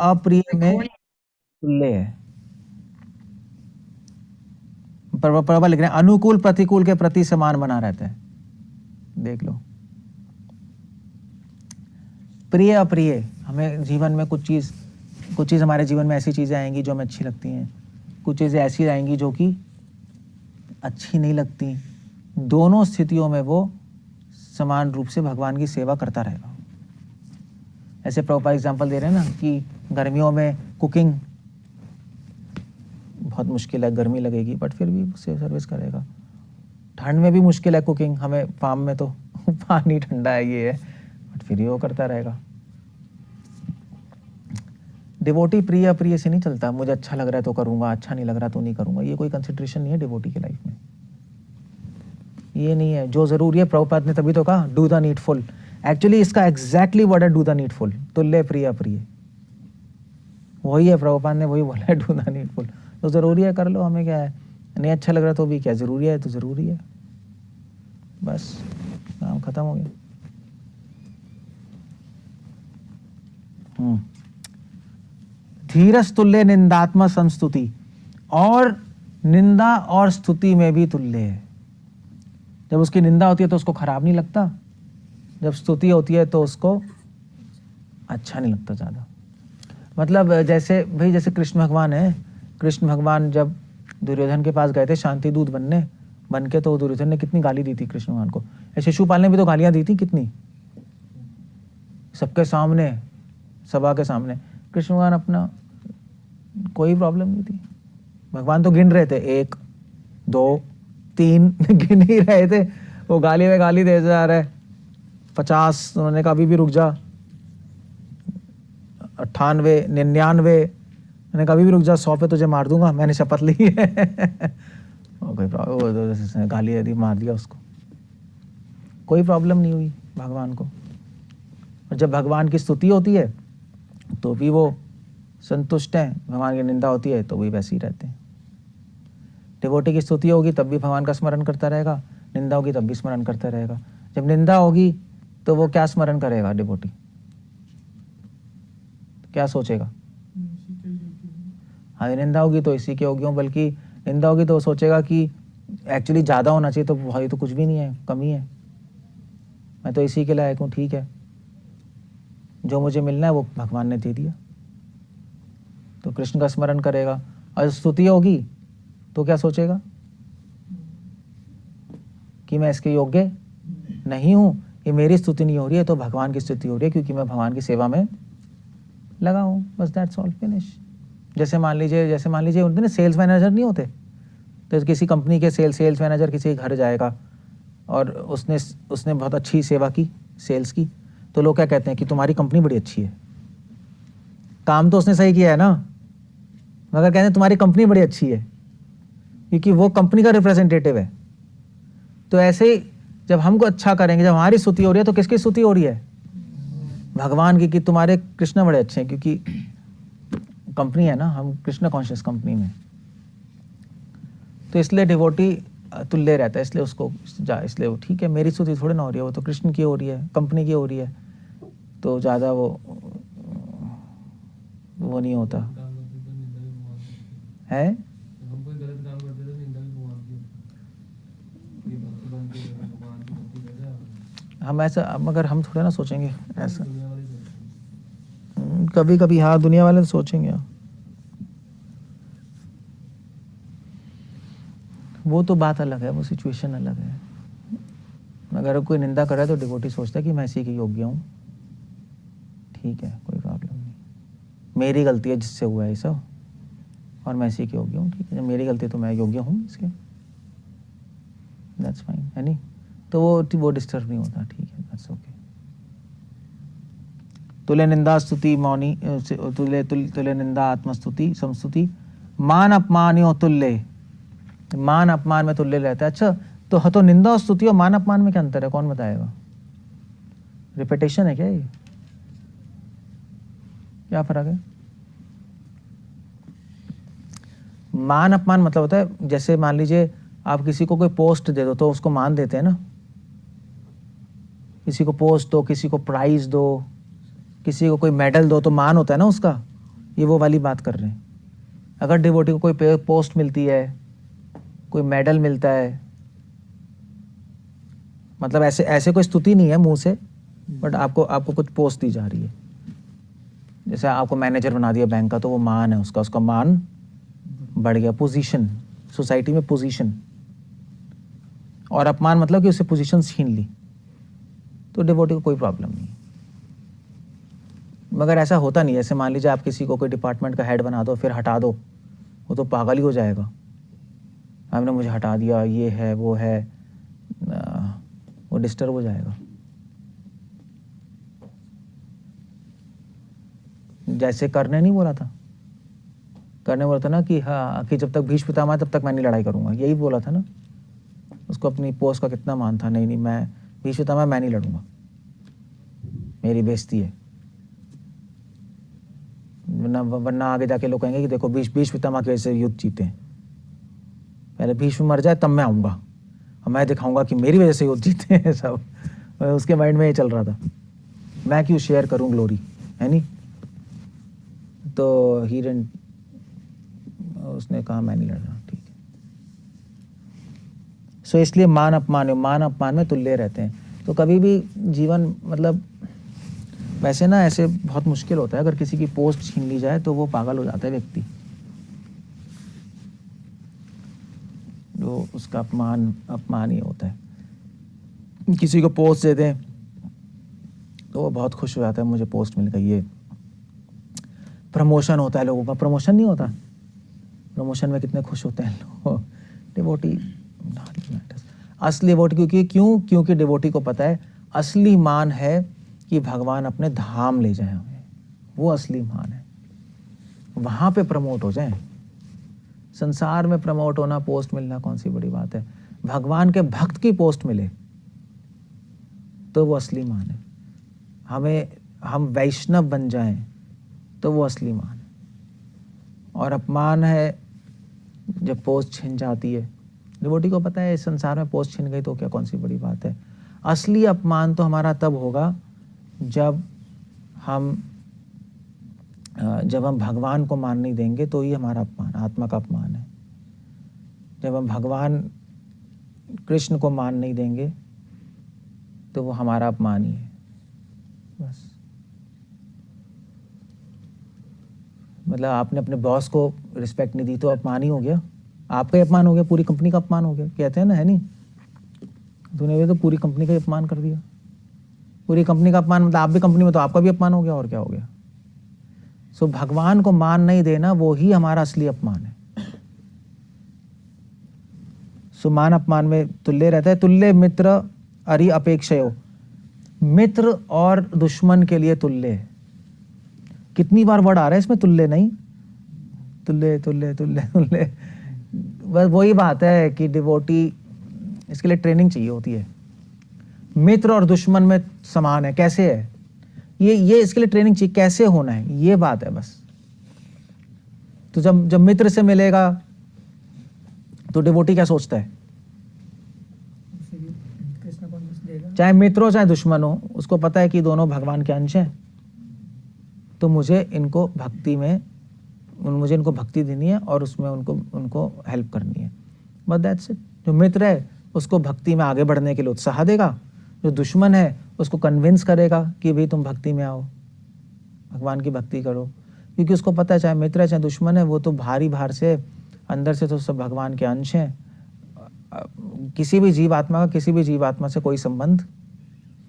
अप्रिय में तुल्य है। प्रबल लिख रहे हैं, अनुकूल प्रतिकूल के प्रति समान बना रहता है। देख लो, प्रिय अप्रिय, हमें जीवन में कुछ चीज़ हमारे जीवन में ऐसी चीज़ें आएंगी जो हमें अच्छी लगती हैं, कुछ चीज़ें ऐसी आएंगी जो कि अच्छी नहीं लगती। दोनों स्थितियों में वो समान रूप से भगवान की सेवा करता रहेगा। ऐसे प्रभुपाद एग्जाम्पल दे रहे हैं ना कि गर्मियों में कुकिंग बहुत मुश्किल है, गर्मी लगेगी, बट फिर भी सर्विस करेगा। ठंड में भी मुश्किल है कुकिंग, हमें फार्म में तो पानी ठंडा है, ये है, बट फिर भी वो करता रहेगा। डिवोटी प्रिय अप्रिय से नहीं चलता, मुझे अच्छा लग रहा है तो करूंगा, अच्छा नहीं लग रहा तो नहीं करूंगा, ये कोई कंसिडरेशन नहीं है डिवोटी की लाइफ में। ये नहीं है, जो जरूरी है, प्रभुपाद ने तभी तो कहा डू द नीडफुल। एक्चुअली इसका एग्जैक्टली वर्ड है डू द नीडफुल, तुल्य प्रिय अप्रिय, वही है, प्रभुपाद ने वही बोला है, डू द नीडफुल। तो जरूरी है कर लो, हमें क्या है, नहीं अच्छा लग रहा तो भी क्या, जरूरी है तो जरूरी है, बस काम खत्म हो गया। धीरज तुल्य निंदात्मक संस्तुति, और निंदा और स्तुति में भी तुल्य है। जब उसकी निंदा होती है तो उसको खराब नहीं लगता, जब स्तुति होती है तो उसको अच्छा नहीं लगता ज़्यादा। मतलब जैसे भाई, जैसे कृष्ण भगवान है, कृष्ण भगवान जब दुर्योधन के पास गए थे शांति दूत बन के, तो दुर्योधन ने कितनी गाली दी थी कृष्ण भगवान को। शिशुपाल ने भी तो गालियां दी थी कितनी, सबके सामने, सभा के सामने। कृष्ण भगवान अपना कोई प्रॉब्लम नहीं थी, भगवान तो गिन रहे थे, 1 2 3 गिन ही रहे थे, वो गाली में गाली दे जा रहे 50, उन्होंने कहा अभी भी रुक जा, 98 99, मैंने कहा अभी भी रुक जा, 100 पे तुझे मार दूंगा, मैंने शपथ ली है। कोई प्रॉब्लम, गाली दी, मार दिया उसको, कोई प्रॉब्लम नहीं हुई भगवान को। और जब भगवान की स्तुति होती है तो भी वो संतुष्ट हैं, भगवान की निंदा होती है तो भी वैसे ही रहते हैं। डिवोटी की स्तुति होगी तब भी भगवान का स्मरण करता रहेगा, निंदा होगी तब भी स्मरण करता रहेगा। जब निंदा होगी तो वो क्या स्मरण करेगा डिवोटी, क्या सोचेगा, हाँ निंदा होगी तो इसी के योग्य हूँ, बल्कि निंदा होगी तो वो सोचेगा कि एक्चुअली ज़्यादा होना चाहिए, तो भाई तो कुछ भी नहीं है, कमी है, मैं तो इसी के लायक हूँ, ठीक है, जो मुझे मिलना है वो भगवान ने दे दिया, तो कृष्ण का स्मरण करेगा। और स्तुति होगी तो क्या सोचेगा कि मैं इसके योग्य नहीं हूँ, ये मेरी स्तुति नहीं हो रही है, तो भगवान की स्तुति हो रही है, क्योंकि मैं भगवान की सेवा में लगा हूँ, बस दैट्स ऑल, फिनिश। जैसे मान लीजिए होते ना सेल्स मैनेजर नहीं होते, तो किसी कंपनी के सेल्स मैनेजर किसी के घर जाएगा और उसने बहुत अच्छी सेवा की सेल्स की, तो लोग क्या कहते हैं कि तुम्हारी कंपनी बड़ी अच्छी है, काम तो उसने सही किया है ना, मगर कहते हैं तुम्हारी कंपनी बड़ी अच्छी है, क्योंकि वो कंपनी का रिप्रेजेंटेटिव है। तो ऐसे ही जब हमको अच्छा करेंगे, जब हमारी स्तुति हो रही है, तो किसकी स्तुति हो रही है, भगवान की, कि तुम्हारे कृष्ण बड़े अच्छे हैं, क्योंकि कंपनी है ना, हम कृष्ण कॉन्शियस कंपनी में, तो इसलिए डिवोटी तुल्य रहता है, इसलिए वो ठीक है, मेरी स्तुति थोड़ी ना हो रही है, वो तो कृष्ण की हो रही है, कंपनी की हो रही है, तो ज़्यादा वो नहीं होता है। हम ऐसा, मगर हम थोड़े ना सोचेंगे ऐसा, कभी कभी हाँ दुनिया वाले तो सोचेंगे, वो तो बात अलग है, वो सिचुएशन अलग है। अगर कोई निंदा कर रहा है तो डिवोटी सोचता है कि मैं इसी के योग्य हूँ, ठीक है, कोई प्रॉब्लम नहीं, मेरी गलती है जिससे हुआ है ये सब, और मैं इसी के योग्य हूँ, ठीक है, जब मेरी गलती तो मैं योग्य हूँ इसके, दैट्स फाइन, है नहीं, तो वो डिस्टर्ब नहीं होता, ठीक है, दैट्स ओके। तुल्य निंदा स्तुति मौनी, तुल्य निंदा आत्मस्तुति समस्तुति, मान अपमान तुल्य, मान अपमान में तुल्य रहता है। अच्छा, तो निंदा और स्तुति और मान अपमान में क्या अंतर है, कौन बताएगा, रिपीटेशन है क्या ये, क्या फर्क है। मान अपमान मतलब होता है, जैसे मान लीजिए आप किसी को कोई पोस्ट दे दो तो उसको मान देते हैं ना, किसी को पोस्ट दो, किसी को प्राइज दो, किसी को कोई मेडल दो, तो मान होता है ना उसका, ये वो वाली बात कर रहे हैं। अगर डिवोटी को कोई पोस्ट मिलती है, कोई मेडल मिलता है, मतलब ऐसे ऐसे कोई स्तुति नहीं है मुंह से, बट आपको कुछ पोस्ट दी जा रही है, जैसे आपको मैनेजर बना दिया बैंक का, तो वो मान है उसका मान बढ़ गया, पोजीशन, सोसाइटी में पोजीशन। और अपमान मतलब कि उससे पोजीशन छीन ली, तो डिवोटी को कोई प्रॉब्लम नहीं। मगर ऐसा होता नहीं, जैसे मान लीजिए आप किसी को कोई डिपार्टमेंट का हेड बना दो फिर हटा दो, वो तो पागल ही हो जाएगा, आपने मुझे हटा दिया, ये है वो है, वो डिस्टर्ब हो जाएगा। जैसे करने नहीं बोला था, करने बोला था ना कि हाँ, कि जब तक भीष्म पितामह तब तक मैं नहीं लड़ाई करूंगा, यही बोला था ना। उसको अपनी पोस्ट का कितना मान था, नहीं मैं भीष्म पितामह मैं नहीं लड़ूंगा, मेरी बेइज्जती है, वरना आगे जाके लोग कहेंगे कि देखो भीष्म पितामह की वजह से युद्ध जीते हैं, पहले भीष्म मर जाए तब मैं आऊंगा और मैं दिखाऊंगा कि मेरी वजह से युद्ध जीते हैं सब। उसके माइंड में ये चल रहा था, मैं क्यों शेयर करूं ग्लोरी, है नहीं। तो हीरन उसने कहा मैं नहीं लड़ रहा, ठीक है। सो इसलिए मान अपमान में तुल्य रहते हैं। तो कभी भी जीवन मतलब वैसे ना ऐसे बहुत मुश्किल होता है, अगर किसी की पोस्ट छीन ली जाए तो वो पागल हो जाता है व्यक्ति, जो उसका अपमान ही होता है। किसी को पोस्ट दे दें तो वो बहुत खुश हो जाता है, मुझे पोस्ट मिल गई। ये प्रमोशन होता है लोगों का, प्रमोशन नहीं होता, प्रमोशन में कितने खुश होते हैं लोग। डिवोटी असली डिवोटी, क्योंकि डिवोटी को पता है असली मान है कि भगवान अपने धाम ले जाए हमें, वो असली मान है, वहां पे प्रमोट हो जाए। संसार में प्रमोट होना, पोस्ट मिलना कौन सी बड़ी बात है। भगवान के भक्त की पोस्ट मिले तो वो असली मान है। हम वैष्णव बन जाएं तो वो असली मान है। और अपमान है जब पोस्ट छिन जाती है। डिवोटी को पता है इस संसार में पोस्ट छिन गई तो क्या कौन सी बड़ी बात है। असली अपमान तो हमारा तब होगा जब हम भगवान को मान नहीं देंगे, तो ये हमारा अपमान, आत्मा का अपमान है। जब हम भगवान कृष्ण को मान नहीं देंगे तो वो हमारा अपमान ही है बस। मतलब आपने अपने बॉस को रिस्पेक्ट नहीं दी तो अपमान ही हो गया, आपका ही अपमान हो गया, पूरी कंपनी का अपमान हो गया, कहते हैं ना, है नहीं। तूने भी तो पूरी कंपनी का ही अपमान कर दिया। पूरी कंपनी का अपमान मतलब आप भी कंपनी में, तो आपका भी अपमान हो गया, और क्या हो गया। सो भगवान को मान नहीं देना वो ही हमारा असली अपमान है। सो मान अपमान में तुल्य रहता है। तुल्य मित्र अरि अपेक्षयो, मित्र और दुश्मन के लिए तुल्य है। कितनी बार वर्ड आ रहा है इसमें, तुल्य नहीं, तुल्य तुल्य तुल्य तुल्य। बस वही बात है कि डिवोटी, इसके लिए ट्रेनिंग चाहिए होती है। मित्र और दुश्मन में समान है, कैसे है ये इसके लिए ट्रेनिंग चाहिए, कैसे होना है, ये बात है बस। तो जब मित्र से मिलेगा तो डिवोटी क्या सोचता है, चाहे मित्र हो चाहे दुश्मन हो, उसको पता है कि दोनों भगवान के अंश हैं, तो मुझे इनको भक्ति देनी है और उसमें उनको हेल्प करनी है, बस दैट्स इट। जो मित्र है उसको भक्ति में आगे बढ़ने के लिए उत्साह देगा, जो दुश्मन है उसको कन्विंस करेगा कि भाई तुम भक्ति में आओ, भगवान की भक्ति करो। क्योंकि उसको पता है चाहे मित्र है चाहे दुश्मन है, वो तो बाहर से अंदर से तो सब भगवान के अंश हैं। किसी भी जीवात्मा से कोई संबंध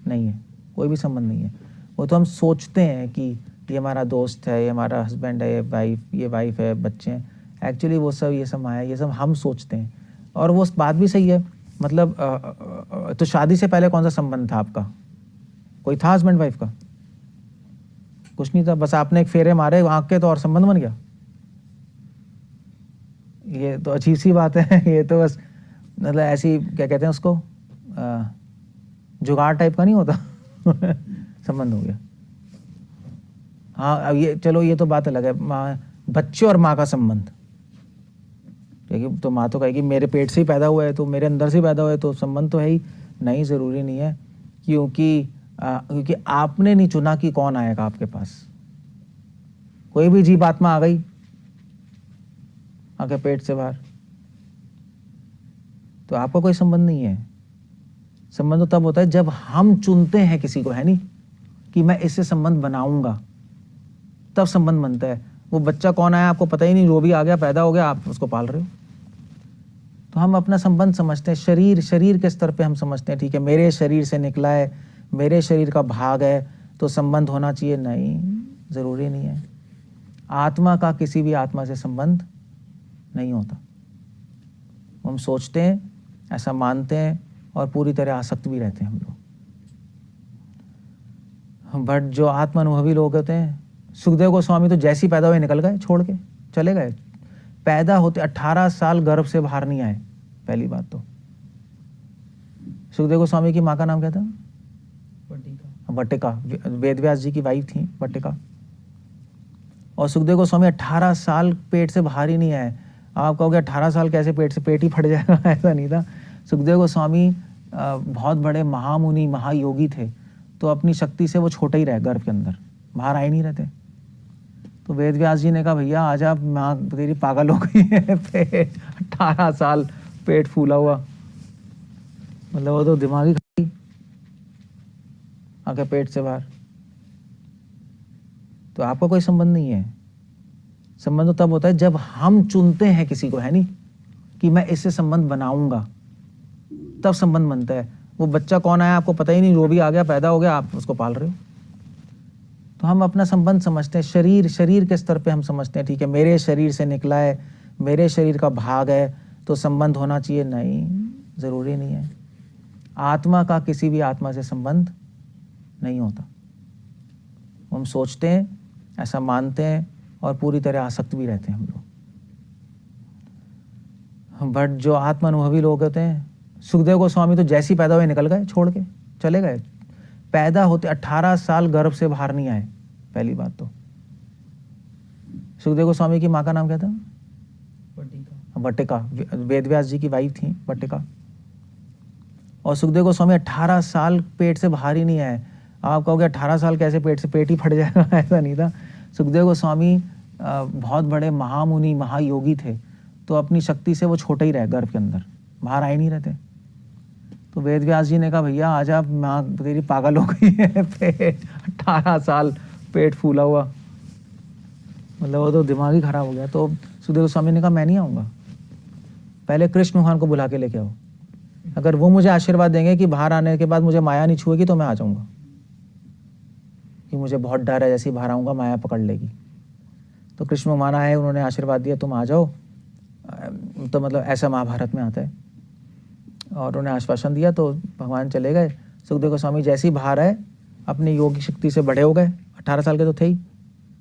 नहीं है, कोई भी संबंध नहीं है। वो तो हम सोचते हैं कि ये हमारा दोस्त है, ये हमारा हस्बैंड है, ये वाइफ है, बच्चे हैं। एक्चुअली वो सब ये सब माया, ये सब हम सोचते हैं। और वो बात भी सही है। मतलब तो शादी से पहले कौन सा संबंध था आपका, कोई था हस्बैंड वाइफ का? कुछ नहीं था, बस आपने एक फेरे मारे आंख के तो और संबंध बन गया। ये तो अजीब सी बात है। ये तो बस मतलब ऐसी क्या कहते हैं उसको, जुगाड़ टाइप का नहीं होता। संबंध हो गया। हाँ अब ये चलो, ये तो बात अलग है, बच्चे और माँ का संबंध। क्योंकि तो माँ तो कहेगी मेरे पेट से ही पैदा हुआ है, तो मेरे अंदर से पैदा हुआ है, तो संबंध तो है ही नहीं, ज़रूरी नहीं है। क्योंकि आपने नहीं चुना कि कौन आएगा आपके पास। कोई भी जीव आत्मा आ गई आके पेट से बाहर, तो आपका कोई संबंध नहीं है। संबंध तो तब होता है जब हम चुनते हैं किसी को, है नहीं, कि मैं इससे संबंध बनाऊंगा, तब संबंध बनता है। वो बच्चा कौन आया आपको पता ही नहीं, जो भी आ गया पैदा हो गया, आप उसको पाल रहे हो। तो हम अपना संबंध समझते हैं, शरीर के स्तर पे हम समझते हैं, ठीक है मेरे शरीर से निकला है, मेरे शरीर का भाग है, तो संबंध होना चाहिए। नहीं, जरूरी नहीं है। आत्मा का किसी भी आत्मा से संबंध नहीं होता। हम सोचते हैं, ऐसा मानते हैं और पूरी तरह आसक्त भी रहते हैं हम लोग। बट जो आत्मानुभवी लोग होते हैं, सुखदेव गोस्वामी तो जैसी पैदा हुए निकल गए, छोड़ के चले गए। पैदा होते 18 साल गर्भ से बाहर नहीं आए। पहली बात तो सुखदेव गोस्वामी की माँ का नाम क्या था? वटिका। वेद व्यास जी की वाइफ थी वटिका। और सुखदेव गोस्वामी 18 साल पेट से बाहर ही नहीं आए। आप कहोगे 18 साल कैसे पेट से, पेट ही फट जाएगा, ऐसा नहीं था। सुखदेव गोस्वामी बहुत बड़े महामुनि महायोगी थे, तो अपनी शक्ति से वो छोटे ही रहे, गर्भ के अंदर बाहर आ ही नहीं रहते। तो वेद व्यास जी ने कहा भैया आजा, माँ तेरी पागल हो गई है, पेट 18 साल पेट फूला हुआ, मतलब वो तो दिमागी खराबी आके पेट से बाहर। तो आपका कोई संबंध नहीं है। संबंध तो तब होता है जब हम चुनते हैं किसी को, है नहीं, कि मैं इससे संबंध बनाऊंगा, तब संबंध बनता है। वो बच्चा कौन आया आपको पता ही नहीं, जो भी आ गया पैदा हो गया, आप उसको पाल रहे हो। तो हम अपना संबंध समझते हैं, शरीर के स्तर पे हम समझते हैं, ठीक है मेरे शरीर से निकला है, मेरे शरीर का भाग है, तो संबंध होना चाहिए। नहीं, जरूरी नहीं है। आत्मा का किसी भी आत्मा से संबंध नहीं होता। हम सोचते हैं, ऐसा मानते हैं और पूरी तरह आसक्त भी रहते हैं हम लोग। बट जो आत्मानुभवी लोग होते हैं, सुखदेव गोस्वामी तो जैसी पैदा हुए निकल गए, छोड़ के चले गए। पैदा होते 18 साल गर्भ से बाहर नहीं आए। पहली बात तो सुखदेव गोस्वामी की माँ का नाम क्या था? वटिका। वेद व्यास जी की वाइफ थी वटिका। और सुखदेव गोस्वामी 18 साल पेट से बाहर ही नहीं आए। आप कहोगे 18 साल कैसे पेट से, पेट ही फट जाएगा, ऐसा नहीं था। सुखदेव गोस्वामी बहुत बड़े महामुनि महायोगी थे, तो अपनी शक्ति से वो छोटे ही रहे, गर्भ के अंदर बाहर आ ही नहीं रहते। तो वेद व्यास जी ने कहा भैया आजा, माँ तेरी पागल हो गई है, पेट 18 साल पेट फूला हुआ, मतलब वो तो दिमाग ही खराब हो गया। तो सुखदेव गोस्वामी ने कहा मैं नहीं आऊँगा, पहले कृष्ण भगवान को बुला के लेके आओ। अगर वो मुझे आशीर्वाद देंगे कि बाहर आने के बाद मुझे माया नहीं छुएगी तो मैं आ जाऊँगा, कि मुझे बहुत डर है, जैसे ही बाहर आऊँगा माया पकड़ लेगी। तो कृष्ण भगवान आए, उन्होंने आशीर्वाद दिया तुम आ जाओ। तो मतलब ऐसा महाभारत में आता है। और उन्होंने आश्वासन दिया तो भगवान चले गए। सुखदेव गोस्वामी जैसे ही बाहर आए, अपनी योगी शक्ति से बड़े हो गए, 18 साल के तो थे ही,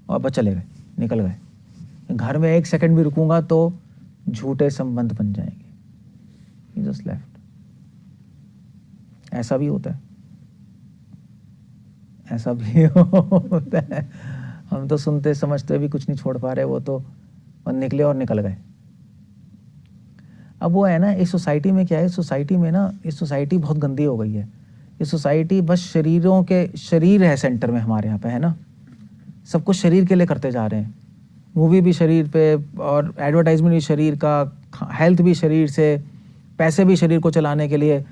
और बस चले गए, निकल गए। घर में 1 सेकंड भी रुकूंगा तो झूठे संबंध बन जाएंगे। Just left. ऐसा भी होता है, ऐसा भी होता है। हम तो सुनते समझते भी कुछ नहीं छोड़ पा रहे, वो तो निकले और निकल गए। अब वो है ना, इस सोसाइटी में क्या है, सोसाइटी में ना, इस सोसाइटी बहुत गंदी हो गई है। इस सोसाइटी बस शरीर है सेंटर में हमारे यहाँ पे, है ना। सब कुछ शरीर के लिए करते जा रहे हैं। मूवी भी शरीर पे, और एडवर्टाइजमेंट भी शरीर का, हेल्थ भी शरीर से, पैसे भी शरीर को चलाने के लिए,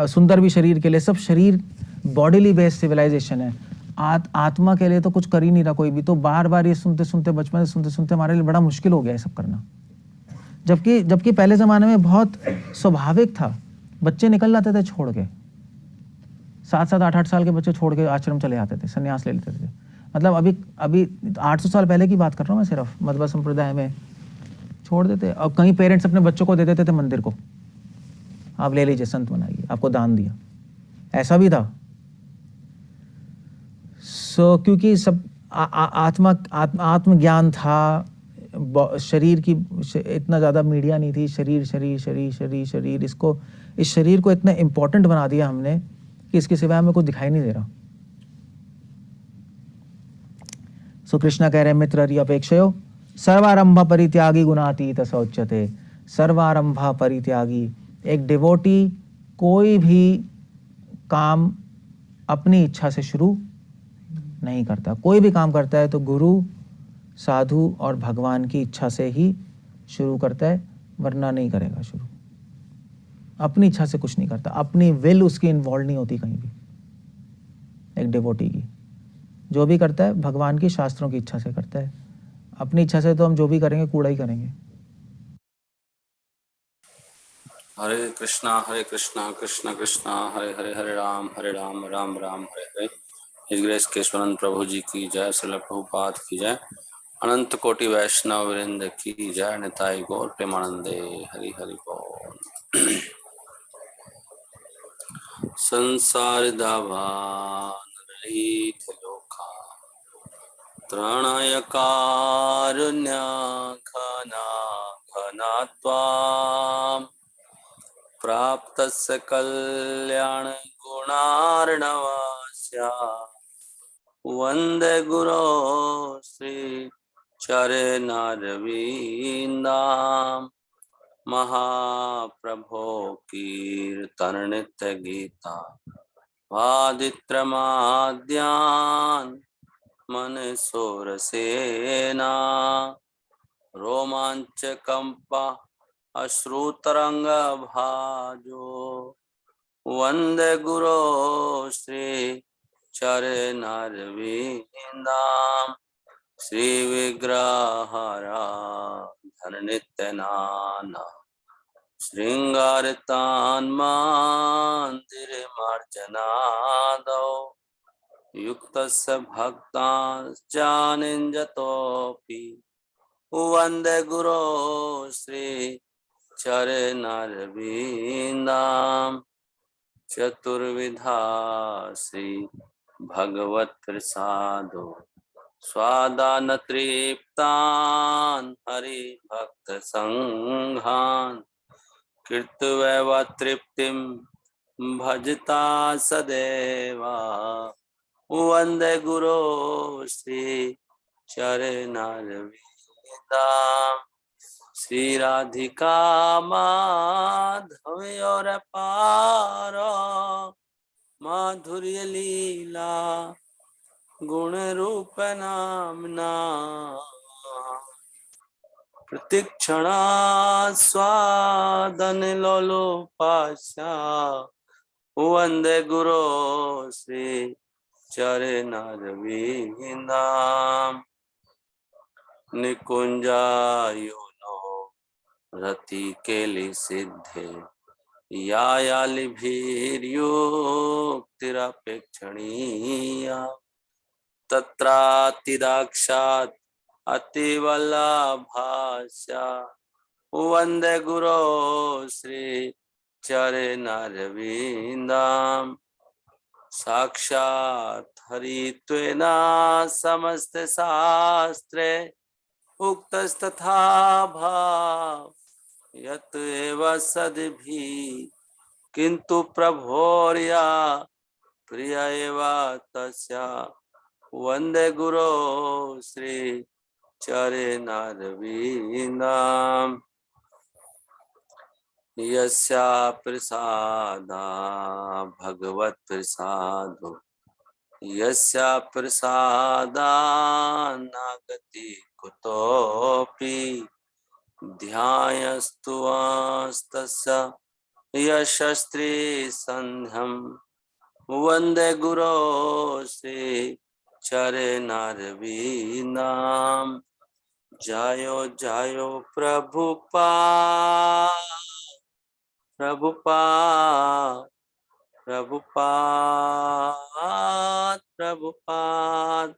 सुंदर भी शरीर के लिए, सब शरीर, बॉडीली बेस्ड सिविलाइजेशन है। आत्मा के लिए तो कुछ कर ही नहीं रहा कोई भी। तो बार बार ये सुनते सुनते, बचपन से सुनते सुनते हमारे लिए बड़ा मुश्किल हो गया है सब करना। जबकि पहले ज़माने में बहुत स्वाभाविक था। बच्चे निकल जाते थे छोड़ के, 7-7, 8-8 साल के बच्चे छोड़ के आश्रम चले जाते थे, संन्यास ले लेते थे। मतलब अभी 800 साल पहले की बात कर रहा हूँ मैं, सिर्फ मध्व संप्रदाय में छोड़ देते। और कहीं पेरेंट्स अपने बच्चों को दे देते थे मंदिर को, आप ले लीजिए, संत बनाइए, आपको दान दिया, ऐसा भी था। क्योंकि सब आत्मज्ञान था, शरीर की इतना ज़्यादा मीडिया नहीं थी। शरीर, इस शरीर को इतना इम्पोर्टेंट बना दिया हमने कि इसके सिवाय हमें कुछ दिखाई नहीं दे रहा। सो कृष्णा कह रहे हैं, मित्र अपेक्षयो सर्वारंभ परित्यागी गुणातीत स उच्यते। सर्वारंभ परित्यागी, एक डिवोटी कोई भी काम अपनी इच्छा से शुरू नहीं करता। कोई भी काम करता है तो गुरु साधु और भगवान की इच्छा से ही शुरू करता है, वरना नहीं करेगा शुरू। अपनी इच्छा से कुछ नहीं करता, अपनी विल उसकी इन्वॉल्व नहीं होती कहीं भी। एक डिवोटी की जो भी करता है भगवान की शास्त्रों की इच्छा से करता है। अपनी इच्छा से तो हम जो भी करेंगे कूड़ा ही करेंगे। हरे कृष्णा कृष्ण कृष्णा हरे हरे, हरे राम राम राम हरे हरे। हिज ग्रेस केशवानंद प्रभु जी की जय, श्रील प्रभुपाद की जय, अनंत कोटि वैष्णव वृंद की जय, निताई गौर प्रेमानंदे, हरि हरि बोल। संसार दावानरहित लोका, त्रणाय कारुण्य घना घना त्वाम्, प्राप्तस्य कल्याण गुणार्णवस्य, वंदे गुरो श्री चरणारविंदाम्, महाप्रभो कीर्तन नित्य गीता, वादित्रमाद्यान् मनसोरसेना, रोमांचकंपा अश्रुतरंग भाजो, वंदे गुरो श्री चरणारविंदाम्, श्री विग्रहारा धननित्यनाना, शृंगारतान्मान्दिरमार्जनादौ, युक्तस्य भक्ताश्चानिञ्जतोऽपि, वंदे गुरो श्री चरणारविंदाम्, चतुर्विधा श्री भगवत प्रसादो, स्वादान तृप्तान् हरि भक्त संघान्, कृत्वैव तृप्तिं भजता सदेवा, वंदे गुरो श्री चरणारविंदाम्, श्री राधिका माधवयोर पारो, माधुर्य लीला गुण रूप नामना, प्रतिक्षणा स्वादन लोलुपाशा, वंदे गुरो श्री चरणारविंदाम्, निकुंजायुनो रति केलि सिद्धे, यायालिभिर्युक्तिरपेक्षणीया, तत्रातिदाक्षात् अतिवल्लभास्या, वंदे गुरो श्री चरणारविंदाम्, साक्षात् हरित्वेन समस्त शास्त्रे, उक्तस्तथा भाव यत एव सद्भि, किंतु प्रभोर्या प्रिय एव तस्या, वंदे गुरो श्री चरणारविंदाम्, यस्या प्रसादा भगवत प्रसादो, यस्या प्रसादान्नागति कुतोऽपि, ध्यायस्तुस्तस्य यशस्त्री संध्यं, वंदे गुरो श्री चरणारविंदाम्, जायो जायो प्रभुपाद प्रभुपाद प्रभुपाद प्रभुपाद।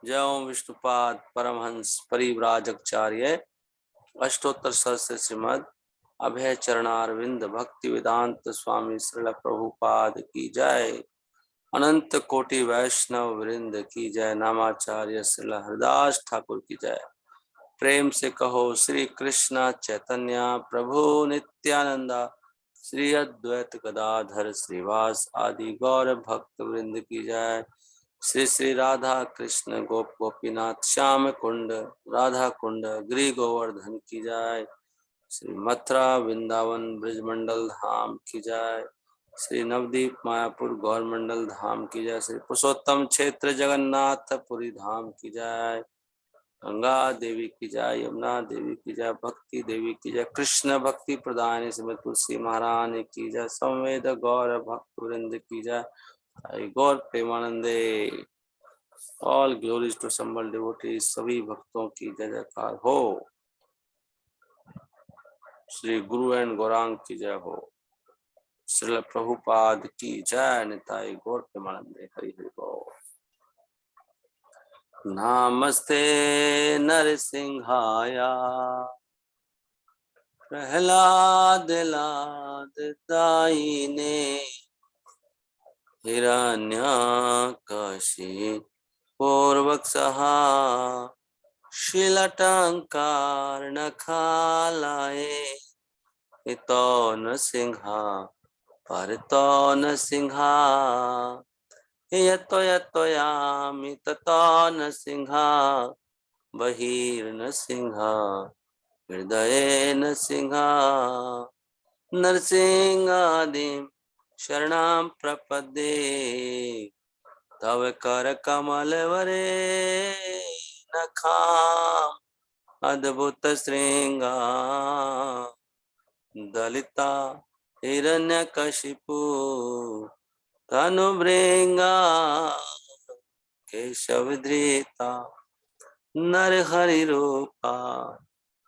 जय ओम विष्णुपाद परमहंस परिव्राजकाचार्य अष्टोत्तर सहस्र श्रीमद अभय चरणारविंद भक्ति वेदांत स्वामी श्रील प्रभुपाद की जय, अनंत कोटि वैष्णव वृंद की जय, नामाचार्य श्रील हरिदास ठाकुर की जय। प्रेम से कहो श्री कृष्ण चैतन्य प्रभु नित्यानंदा, श्री अद्वैत गदाधर श्रीवास आदि गौर भक्त वृंद की जय। श्री श्री राधा कृष्ण गोप गोपीनाथ श्याम कुंड राधा कुंड गिरि गोवर्धन की जय। श्री मथुरा वृंदावन ब्रजमंडल धाम की जय। श्री नवदीप मायापुर गौर मंडल धाम की जय। श्री पुरुषोत्तम क्षेत्र जगन्नाथ पुरी धाम की जय। गंगा देवी की जय, यमुना देवी की जय, भक्ति देवी की जय, कृष्ण भक्ति प्रदान समेत तुलसी महारानी की जय, संवेद गौर भक्त वृंद की जय, गौर प्रेमानंदे। All glories to assembled devotees, सभी भक्तों की जय जयकार हो। श्री गुरु एंड गौरांग की जय हो। श्रील प्रभुपाद की जय। निताई गौर प्रेमानंदे। हरि हरि बोल। नमस्ते नरसिंहाया प्रहलाद लाद दायिने, हिरण्यकशि पूर्वक्षः शीलटंकार नखालये, इतो न सिंहा परितो न सिंहा, यतो यतो यामि ततो न सिंहा, बहिर्न सिंहा हृदये न सिंहा, नरसिंहादिं शरणं प्रपद्ये, तव कर कमल वरे नखाम अद्भुत श्रृंगा, दलिता हिरण्यकशिपु तनुभृंगा, केशवधृता नरहरि रूपा,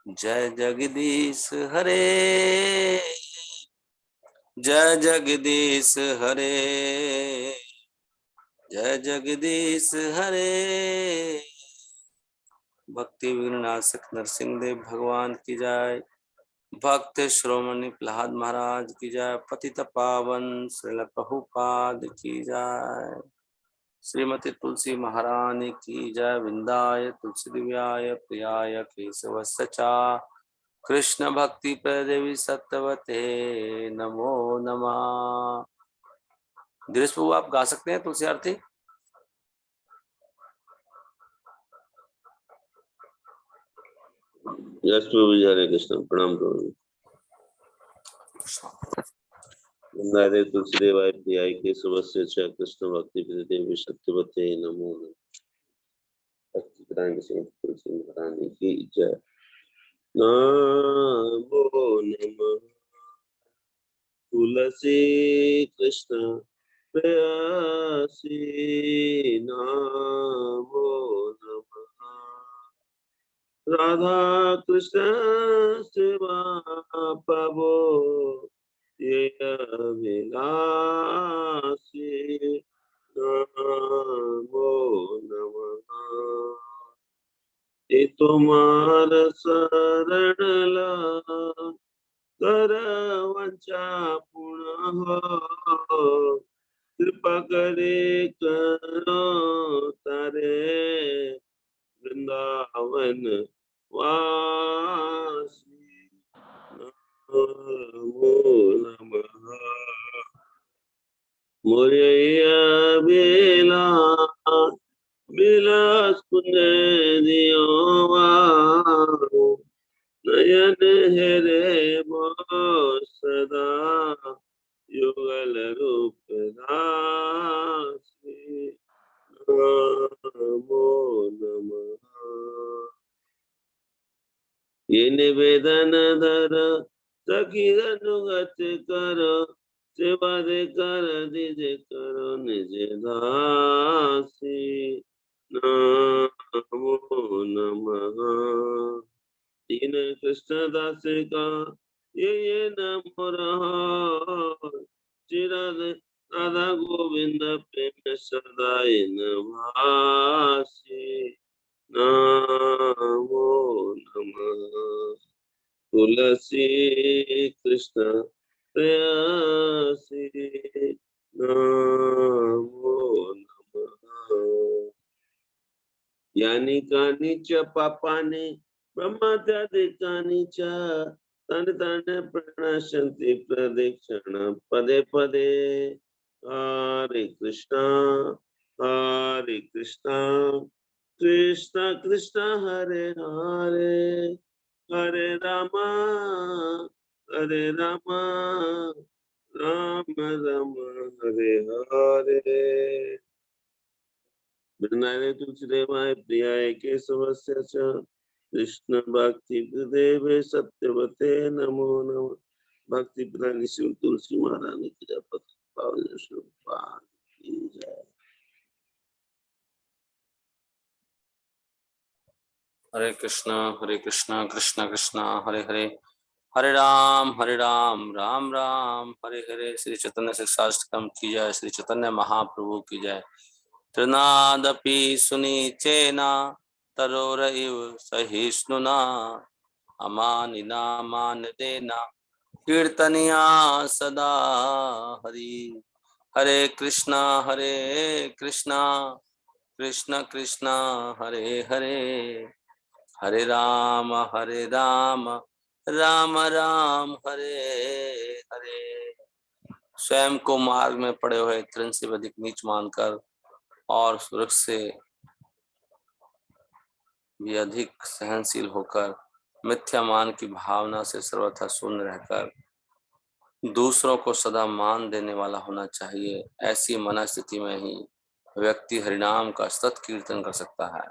जय जगदीश हरे, जय जगदीश हरे, जय जगदीश हरे। भक्ति विघ्ननाशक नरसिंह देव भगवान की जय। भक्त श्रोमणि प्रहलाद महाराज की जय। पतित पावन श्रील प्रभुपाद की जय। श्रीमती तुलसी महारानी की जय। विंदाय तुलसी दिव्याय प्रियाय केशवस्य चा, कृष्ण भक्ति प्रदेवी सत्यवते नमो नमः। दिनेश बाबू आप गा सकते हैं तुलसी आरती। यस प्रभु जी, हरे कृष्ण। प्रणाम प्रभु। वंदे तुलसीदेवाय प्रियाय केशवस्य च, कृष्ण भक्ति प्रदेवी सत्यवते नमो नमः। भक्ति प्रदान श्री तुलसी महारानी की जय। नमो नमः तुलसी कृष्ण प्रेयसी, नमो नमः राधा कृष्ण सेवा पावो ये अभिलाषी, नमो नमः। ये तुम्हार शरण ला कर वंचा पुनः, कृपा करे करो तारे वृंदावन वासी, नमो नमः। मोरैया बेला बिलास कुंज दियो, नयन हेरे सदा युगल रूप दासी, नमो नमः। ये निवेदन धर सखी अनुगत कर, सेवा दे कर दिज करो निज दासी, नमो नमः। दीन कृष्ण दास का ये नमो रहा, राधा गोविंद प्रेम सदाए नभासी, नमो नमः। तुलसी कृष्ण प्रेयसी, नमो नमः। यानी कानी च पापानि ब्रह्माद्यादिकानि च, तन तन प्रणश्यन्ति प्रदक्षिण पदे पदे। हरे कृष्णा कृष्ण कृष्ण हरे हरे, हरे रामा राम राम हरे हरे। वृंदावने तुलसीदेवाय प्रियाय केशवस्य च कृष्ण भक्ति देवे सत्यवते नमो नमः। भक्ति प्रदान श्री तुलसी महारानी की जय। पावन स्वरूप की जय। हरे कृष्णा कृष्ण कृष्ण हरे हरे, हरे राम राम राम हरे हरे। श्री चैतन्य शिक्षाष्टकम की जय। श्री चैतन्य महाप्रभु की जय। त्रिनादपि सुनिचेना तरोरइव सहिष्णुना अमानिना मानदेना कीर्तनिया सदा हरि। हरे कृष्णा कृष्ण कृष्ण हरे हरे, हरे राम राम राम हरे हरे। स्वयं को मार्ग में पड़े हुए तृण से अधिक नीच मानकर और वृक्ष से भी अधिक सहनशील होकर मिथ्या मान की भावना से सर्वथा शून्य रहकर दूसरों को सदा मान देने वाला होना चाहिए। ऐसी मनस्थिति में ही व्यक्ति हरिनाम का सतत कीर्तन कर सकता है।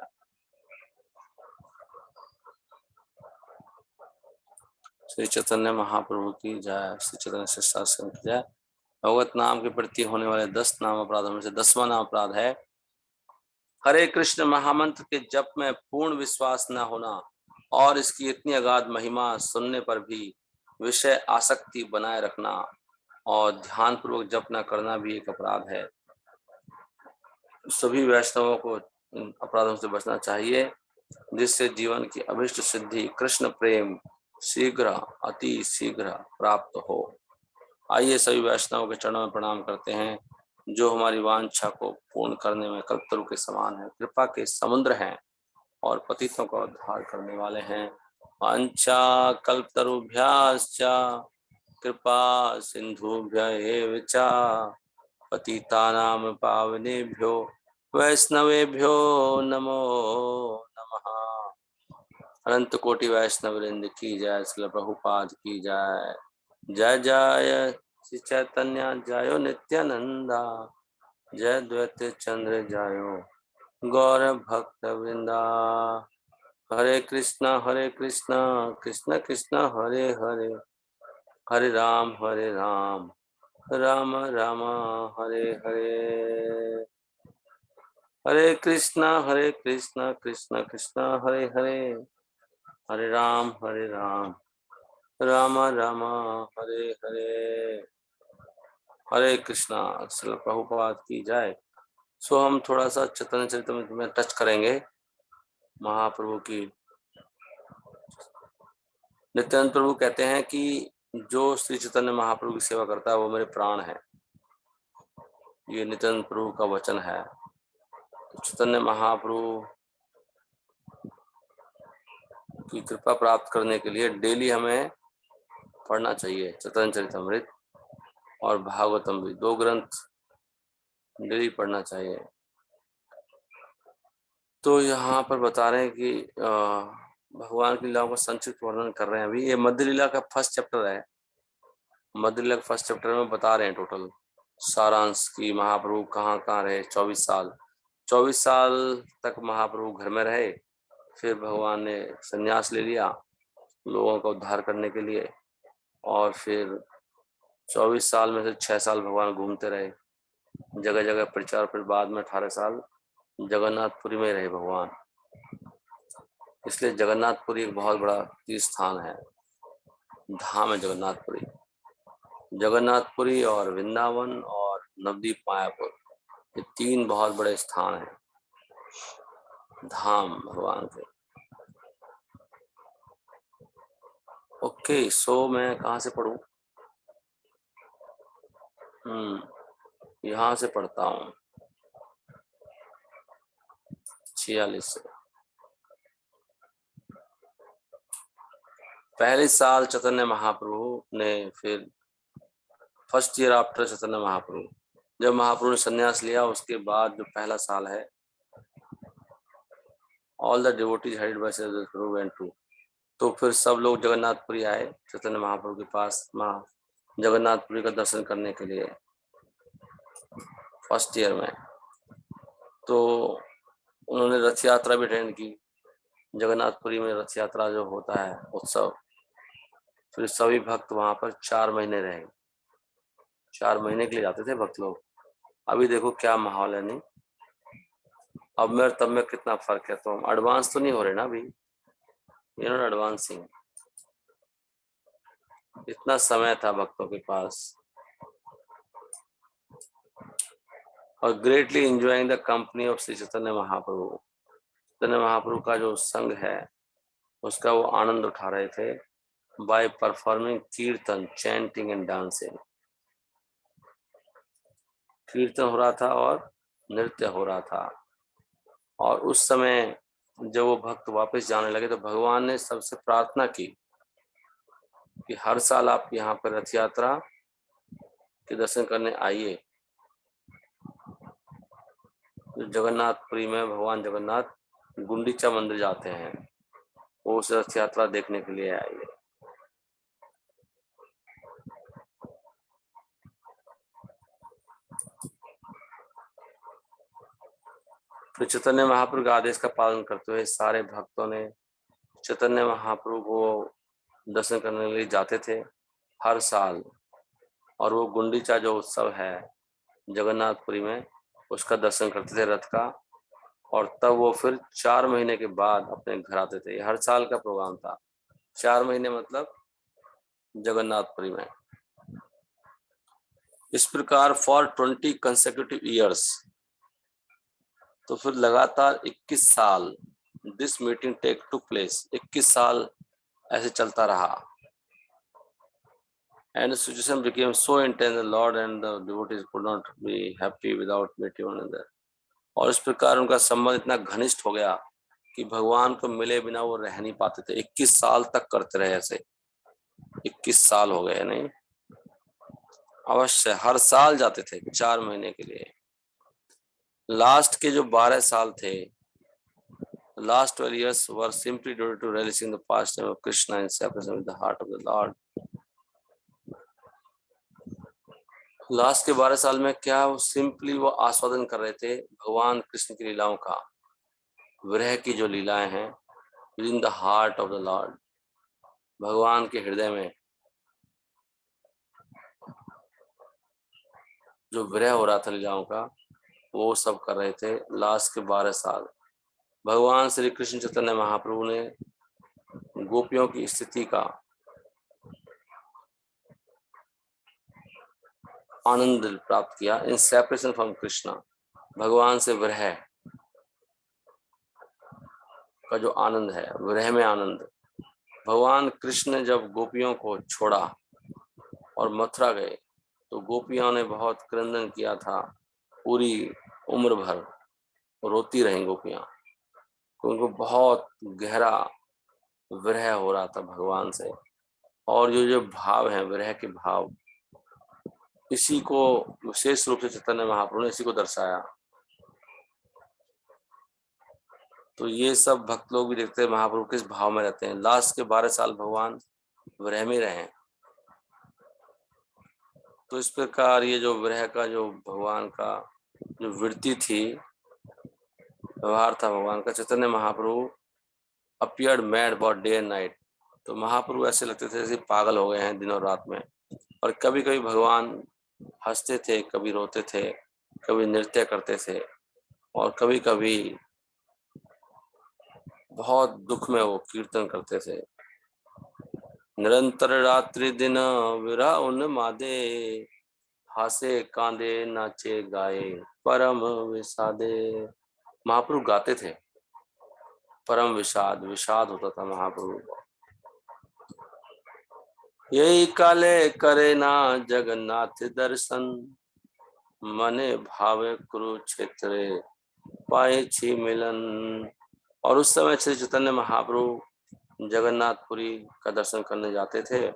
श्री चैतन्य महाप्रभु की जय। श्री चैतन्य शिष्टाश्रम की जय। भगवत नाम के प्रति होने वाले 10 नाम अपराधों में से 10वां नाम अपराध है हरे कृष्ण महामंत्र के जप में पूर्ण विश्वास न होना और इसकी इतनी अगाध महिमा सुनने पर भी विषय आसक्ति बनाए रखना और ध्यान पूर्वक जप न करना भी एक अपराध है। सभी वैष्णवों को इन अपराधों से बचना चाहिए जिससे जीवन की अभिष्ट सिद्धि कृष्ण प्रेम शीघ्र अति शीघ्र प्राप्त हो। आइए सभी वैष्णवों के चरणों में प्रणाम करते हैं जो हमारी वांछा को पूर्ण करने में कल्पतरु के समान है, कृपा के समुद्र हैं और पतितों का उद्धार करने वाले हैं। वांछा कल्पतरुभ्याश्च कृपा सिंधुभ्य एव च पतितानां पावनेभ्यो वैष्णवेभ्यो नमो नमः। अनंत कोटि वैष्णव वृंद की जय। श्रील प्रभुपाद की जय। जय जय श्री चैतन्य जयो नित्यानंदा, जय द्वैत चंद्र जयो गौर भक्त वृंदा। हरे कृष्णा कृष्ण कृष्ण हरे हरे, हरे राम राम राम हरे हरे। हरे कृष्णा कृष्ण कृष्ण हरे हरे, हरे राम राम राम हरे हरे। हरे कृष्णा। श्रील प्रभुपाद की जय। सो हम थोड़ा सा चैतन्य चरितमृत में टच करेंगे महाप्रभु की। नित्यानंद प्रभु कहते हैं कि जो श्री चैतन्य महाप्रभु की सेवा करता है वो मेरे प्राण है। ये नित्यानंद प्रभु का वचन है। चैतन्य महाप्रभु की कृपा प्राप्त करने के लिए डेली हमें पढ़ना चाहिए चैतन्य चरितमृत और भागवतम भी, 2 ग्रंथ डेली पढ़ना चाहिए। तो यहाँ पर बता रहे हैं कि भगवान की लीलाओं का संक्षिप्त वर्णन कर रहे हैं। अभी ये मध्य लीला का फर्स्ट चैप्टर है। मध्य लीला फर्स्ट चैप्टर में बता रहे हैं टोटल सारांश की महाप्रभु कहाँ कहाँ रहे। 24 साल तक महाप्रभु घर में रहे, फिर भगवान ने संन्यास ले लिया लोगों का उद्धार करने के लिए, और फिर 24 साल में से 6 साल भगवान घूमते रहे जगह जगह प्रचार, फिर बाद में 18 साल जगन्नाथपुरी में रहे भगवान। इसलिए जगन्नाथपुरी एक बहुत बड़ा तीर्थ स्थान है, धाम है जगन्नाथपुरी। जगन्नाथपुरी और वृंदावन और नवदीप मायापुर, ये 3 बहुत बड़े स्थान हैं धाम भगवान के। ओके, सो मैं कहाँ से पढ़ूं? यहाँ से पढ़ता हूँ 46 से। पहले साल चैतन्य महाप्रभु ने, फिर first year after Chaitanya Mahaprabhu, जब महाप्रभु ने संन्यास लिया उसके बाद जो पहला साल है, all the devotees headed by Shri Prabhu went to, तो फिर सब लोग जगन्नाथपुरी आए चैतन्य महाप्रभु के पास जगन्नाथपुरी का दर्शन करने के लिए फर्स्ट ईयर में। तो उन्होंने रथ यात्रा भी अटेंड की। जगन्नाथपुरी में रथ यात्रा जो होता है उत्सव, फिर सभी भक्त वहां पर 4 महीने रहे। 4 महीने के लिए जाते थे भक्त लोग। अभी देखो क्या माहौल है, नहीं? अब में और तब में कितना फर्क है। तो हम एडवांस तो नहीं हो रहे ना अभी, यू नो, एडवांसिंग। इतना समय था भक्तों के पास, और greatly enjoying the company of Shri Chaitanya Mahaprabhu. Chaitanya Mahaprabhu का जो संग है उसका वो आनंद उठा रहे थे बाय परफॉर्मिंग कीर्तन, चैंटिंग एंड डांसिंग। कीर्तन हो रहा था और नृत्य हो रहा था। और उस समय जब वो भक्त वापस जाने लगे तो भगवान ने सबसे प्रार्थना की कि हर साल आप यहाँ पर रथ यात्रा के दर्शन करने आइए। जगन्नाथपुरी में भगवान जगन्नाथ गुंडीचा मंदिर जाते हैं, वो उस रथ यात्रा देखने के लिए आइए। फिर चैतन्य महाप्रभु के आदेश का पालन करते हुए सारे भक्तों ने चैतन्य महाप्रभु को दर्शन करने के लिए जाते थे हर साल। और वो गुंडीचा जो उत्सव है जगन्नाथपुरी में, उसका दर्शन करते थे रथ का। और तब वो फिर 4 महीने के बाद अपने घर आते थे। हर साल का प्रोग्राम था, 4 महीने मतलब जगन्नाथपुरी में। इस प्रकार फॉर 20 कंसेक्यूटिव ईयर्स, तो फिर लगातार 21 साल this meeting take to place. 21 साल ऐसे चलता रहा। And the situation became so intense, the Lord and the devotees could not be happy without meeting one another. और इस प्रकार उनका संबंध इतना घनिष्ठ हो गया कि भगवान को मिले बिना वो रह नहीं पाते थे। 21 साल तक करते रहे ऐसे। 21 साल हो गए, नहीं? अवश्य हर साल जाते थे 4 महीने के लिए। लास्ट के जो 12 साल थे, last 12 years were simply devoted to relishing the pastime of Krishna and separation with the heart of the Lord. Last के 12 साल में क्या वो सिंपली वो आस्वादन कर रहे थे भगवान कृष्ण की लीलाओं का। विरह की जो लीलाएं हैं, with in the heart of the Lord, भगवान के हृदय में जो विरह हो रहा था लीलाओं का, वो सब कर रहे थे लास्ट के 12 साल। भगवान श्री कृष्ण चैतन्य महाप्रभु ने गोपियों की स्थिति का आनंद प्राप्त किया इन सेपरेशन फ्रॉम कृष्णा। भगवान से विरह का जो आनंद है, विरह में आनंद। भगवान कृष्ण ने जब गोपियों को छोड़ा और मथुरा गए तो गोपियों ने बहुत क्रंदन किया था, पूरी उम्र भर रोती रहीं गोपियां। उनको बहुत गहरा विरह हो रहा था भगवान से। और जो भाव हैं, विरह के भाव, इसी को विशेष रूप से चैतन्य महाप्रभु ने इसी को दर्शाया। तो ये सब भक्त लोग भी देखते हैं महाप्रभु किस भाव में रहते हैं। लास्ट के 12 साल भगवान विरह में रहे। तो इस प्रकार ये जो विरह का जो भगवान का जो वृत्ति थी, व्यवहार था भगवान का, Chaitanya Mahaprabhu appeared mad for day and night. तो महाप्रभु ऐसे लगते थे जैसे पागल हो गए हैं दिन और रात में। और कभी कभी भगवान हंसते थे, कभी रोते थे, कभी नृत्य करते थे, और कभी कभी बहुत दुख में वो कीर्तन करते थे। निरंतर रात्रि दिन विरह उन्मादे, हासे कांदे नाचे गाए परम विषादे। महाप्रभु गाते थे, परम विषाद, विषाद होता था महाप्रभु को। यही काले करे ना जगन्नाथ दर्शन, मने भावे कुरुक्षेत्र पाए छी मिलन। और उस समय श्री चैतन्य महाप्रभु जगन्नाथपुरी का दर्शन करने जाते थे,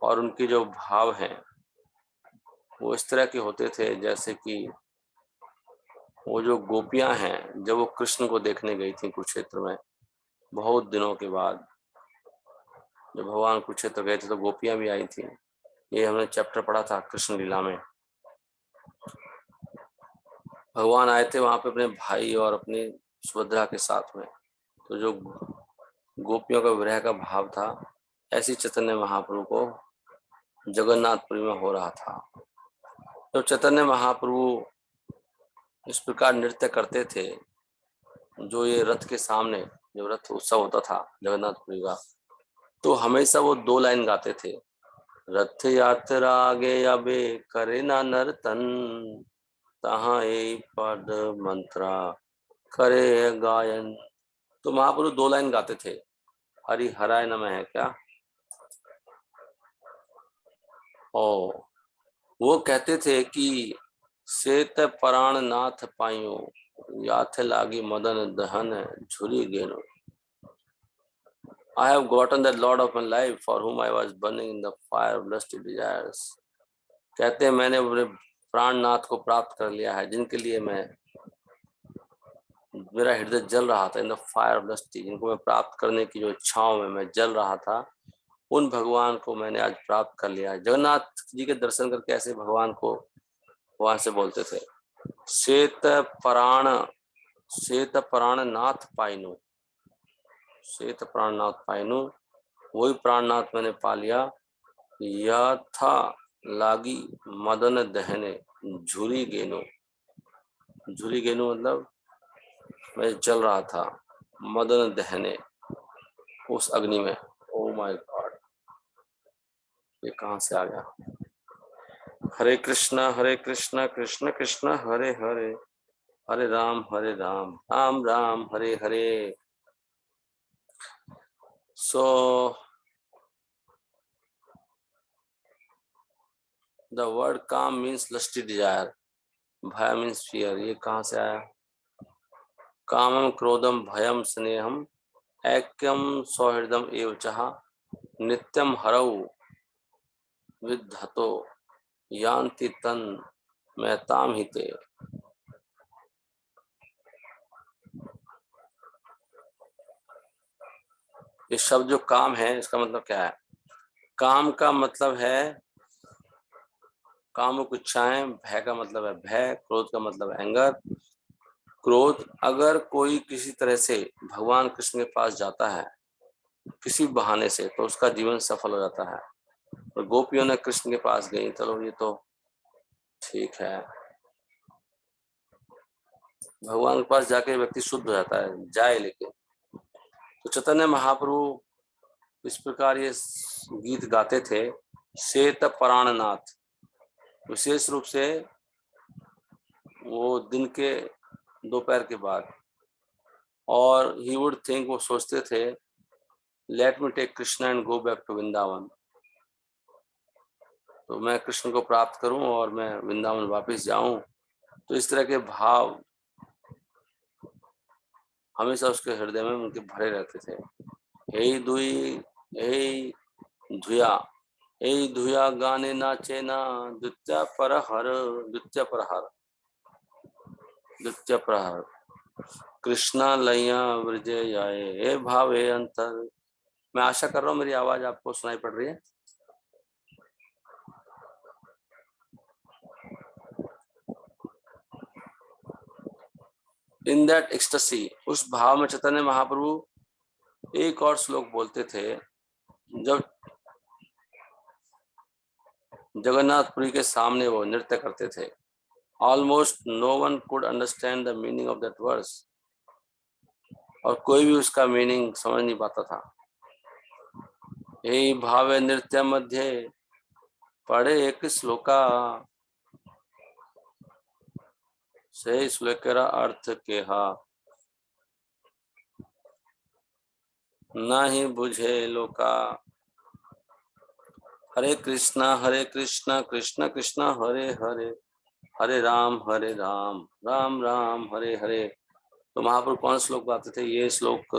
और उनके जो भाव हैं वो इस तरह के होते थे जैसे कि वो जो गोपियां हैं, जब वो कृष्ण को देखने गई थी कुरुक्षेत्र में बहुत दिनों के बाद, जब भगवान कुरुक्षेत्र गए थे तो गोपियां भी आई थी। ये हमने चैप्टर पढ़ा था कृष्ण लीला में। भगवान आए थे वहां पे अपने भाई और अपनी सुभद्रा के साथ में। तो जो गोपियों का विरह का भाव था, ऐसी चैतन्य महाप्रभु को जगन्नाथपुरी में हो रहा था। तो चैतन्य महाप्रभु इस प्रकार नृत्य करते थे, जो ये रथ के सामने जो रथ उत्सव होता था जगन्नाथपुरी का, तो हमेशा वो 2 लाइन गाते थे, रथ यात्रा आगे अबे करे ना नर्तन, तहाँ ए पद मंत्रा करे गायन। तो महाप्रभु 2 लाइन गाते थे, हरि हराय नमः है क्या, और वो कहते थे कि सेत प्राण नाथ पाइयो, याथ लागी मदन दहन झुरी गेनो। I have gotten that Lord of my life for whom I was burning in the fire of lusty desires. कहते हैं मैंने अपने प्राणनाथ को प्राप्त कर लिया है, जिनके लिए मेरा हृदय जल रहा था, in the fire of lusty, जिनको मैं प्राप्त करने की जो इच्छाओं में मैं जल रहा था, उन भगवान को मैंने आज प्राप्त कर लिया है। जगन्नाथ जी के दर्शन करके ऐसे भगवान को वहां से बोलते थे, श्वेत प्राण नाथ पाइनु, श्वेत प्राणनाथ पाइनु, वही प्राणनाथ मैंने पा लिया। यथा लागी मदन दहने झुरी गेनो, झुरी गेनो मतलब मैं जल रहा था मदन दहने, उस अग्नि में। ओ माय गॉड, ये कहां से आ गया। हरे कृष्णा कृष्ण कृष्ण हरे हरे, हरे Ram Ram Ram Hare Hare. So the word काम मीन्स लस्टी डिजायर, भय मीन्स फियर। ये कहां से आया। कामम क्रोधम भयम स्नेहम ऐक्यम सौहृदम एव चः, नित्यम हरौ विद्धतो यान्ति तन महताम हिते। ये शब्द जो काम है, इसका मतलब क्या है। काम का मतलब है कामुक इच्छाएं, भय का मतलब है भय, क्रोध का मतलब है एंगर। क्रोध, अगर कोई किसी तरह से भगवान कृष्ण के पास जाता है किसी बहाने से, तो उसका जीवन सफल हो जाता है। और गोपियों ने कृष्ण के पास गई, चलो ये तो ठीक है, भगवान के पास जाके व्यक्ति शुद्ध हो जाता है, जाए। लेकिन तो चैतन्य महाप्रभु इस प्रकार ये गीत गाते थे, श्वेत प्राणनाथ, विशेष रूप से वो दिन के दोपहर के बाद। और ही वुड थिंक, वो सोचते थे, let me take Krishna and go back to Vrindavan, तो मैं कृष्ण को प्राप्त करूं और मैं वृंदावन वापस जाऊं। तो इस तरह के भाव हमेशा उसके हृदय में उनके भरे रहते थे। हे दुई हे धुया, हे धुया गाने नाचे ना, द्वितीय प्रहर द्वितीय प्रहर द्वितीय प्रहर, कृष्णा लैया ब्रजे आए, हे भावे अंतर। मैं आशा कर रहा हूँ मेरी आवाज आपको सुनाई पड़ रही है। इन दैट एक्सटेसी, उस भाव में चैतन्य महाप्रभु एक और श्लोक बोलते थे। जब जगन्नाथपुरी के सामने वो नृत्य करते थे, almost no one could understand the meaning of that verse, और कोई भी उसका मीनिंग समझ नहीं पाता था। यही भावे नृत्य मध्य पढ़े एक श्लोका, से श्लोकेरा अर्थ केहा, नहीं बुझे लोका। हरे कृष्णा कृष्ण कृष्ण हरे हरे, हरे राम राम राम हरे हरे। तो महाप्रभु कौन श्लोक गाते थे। ये श्लोक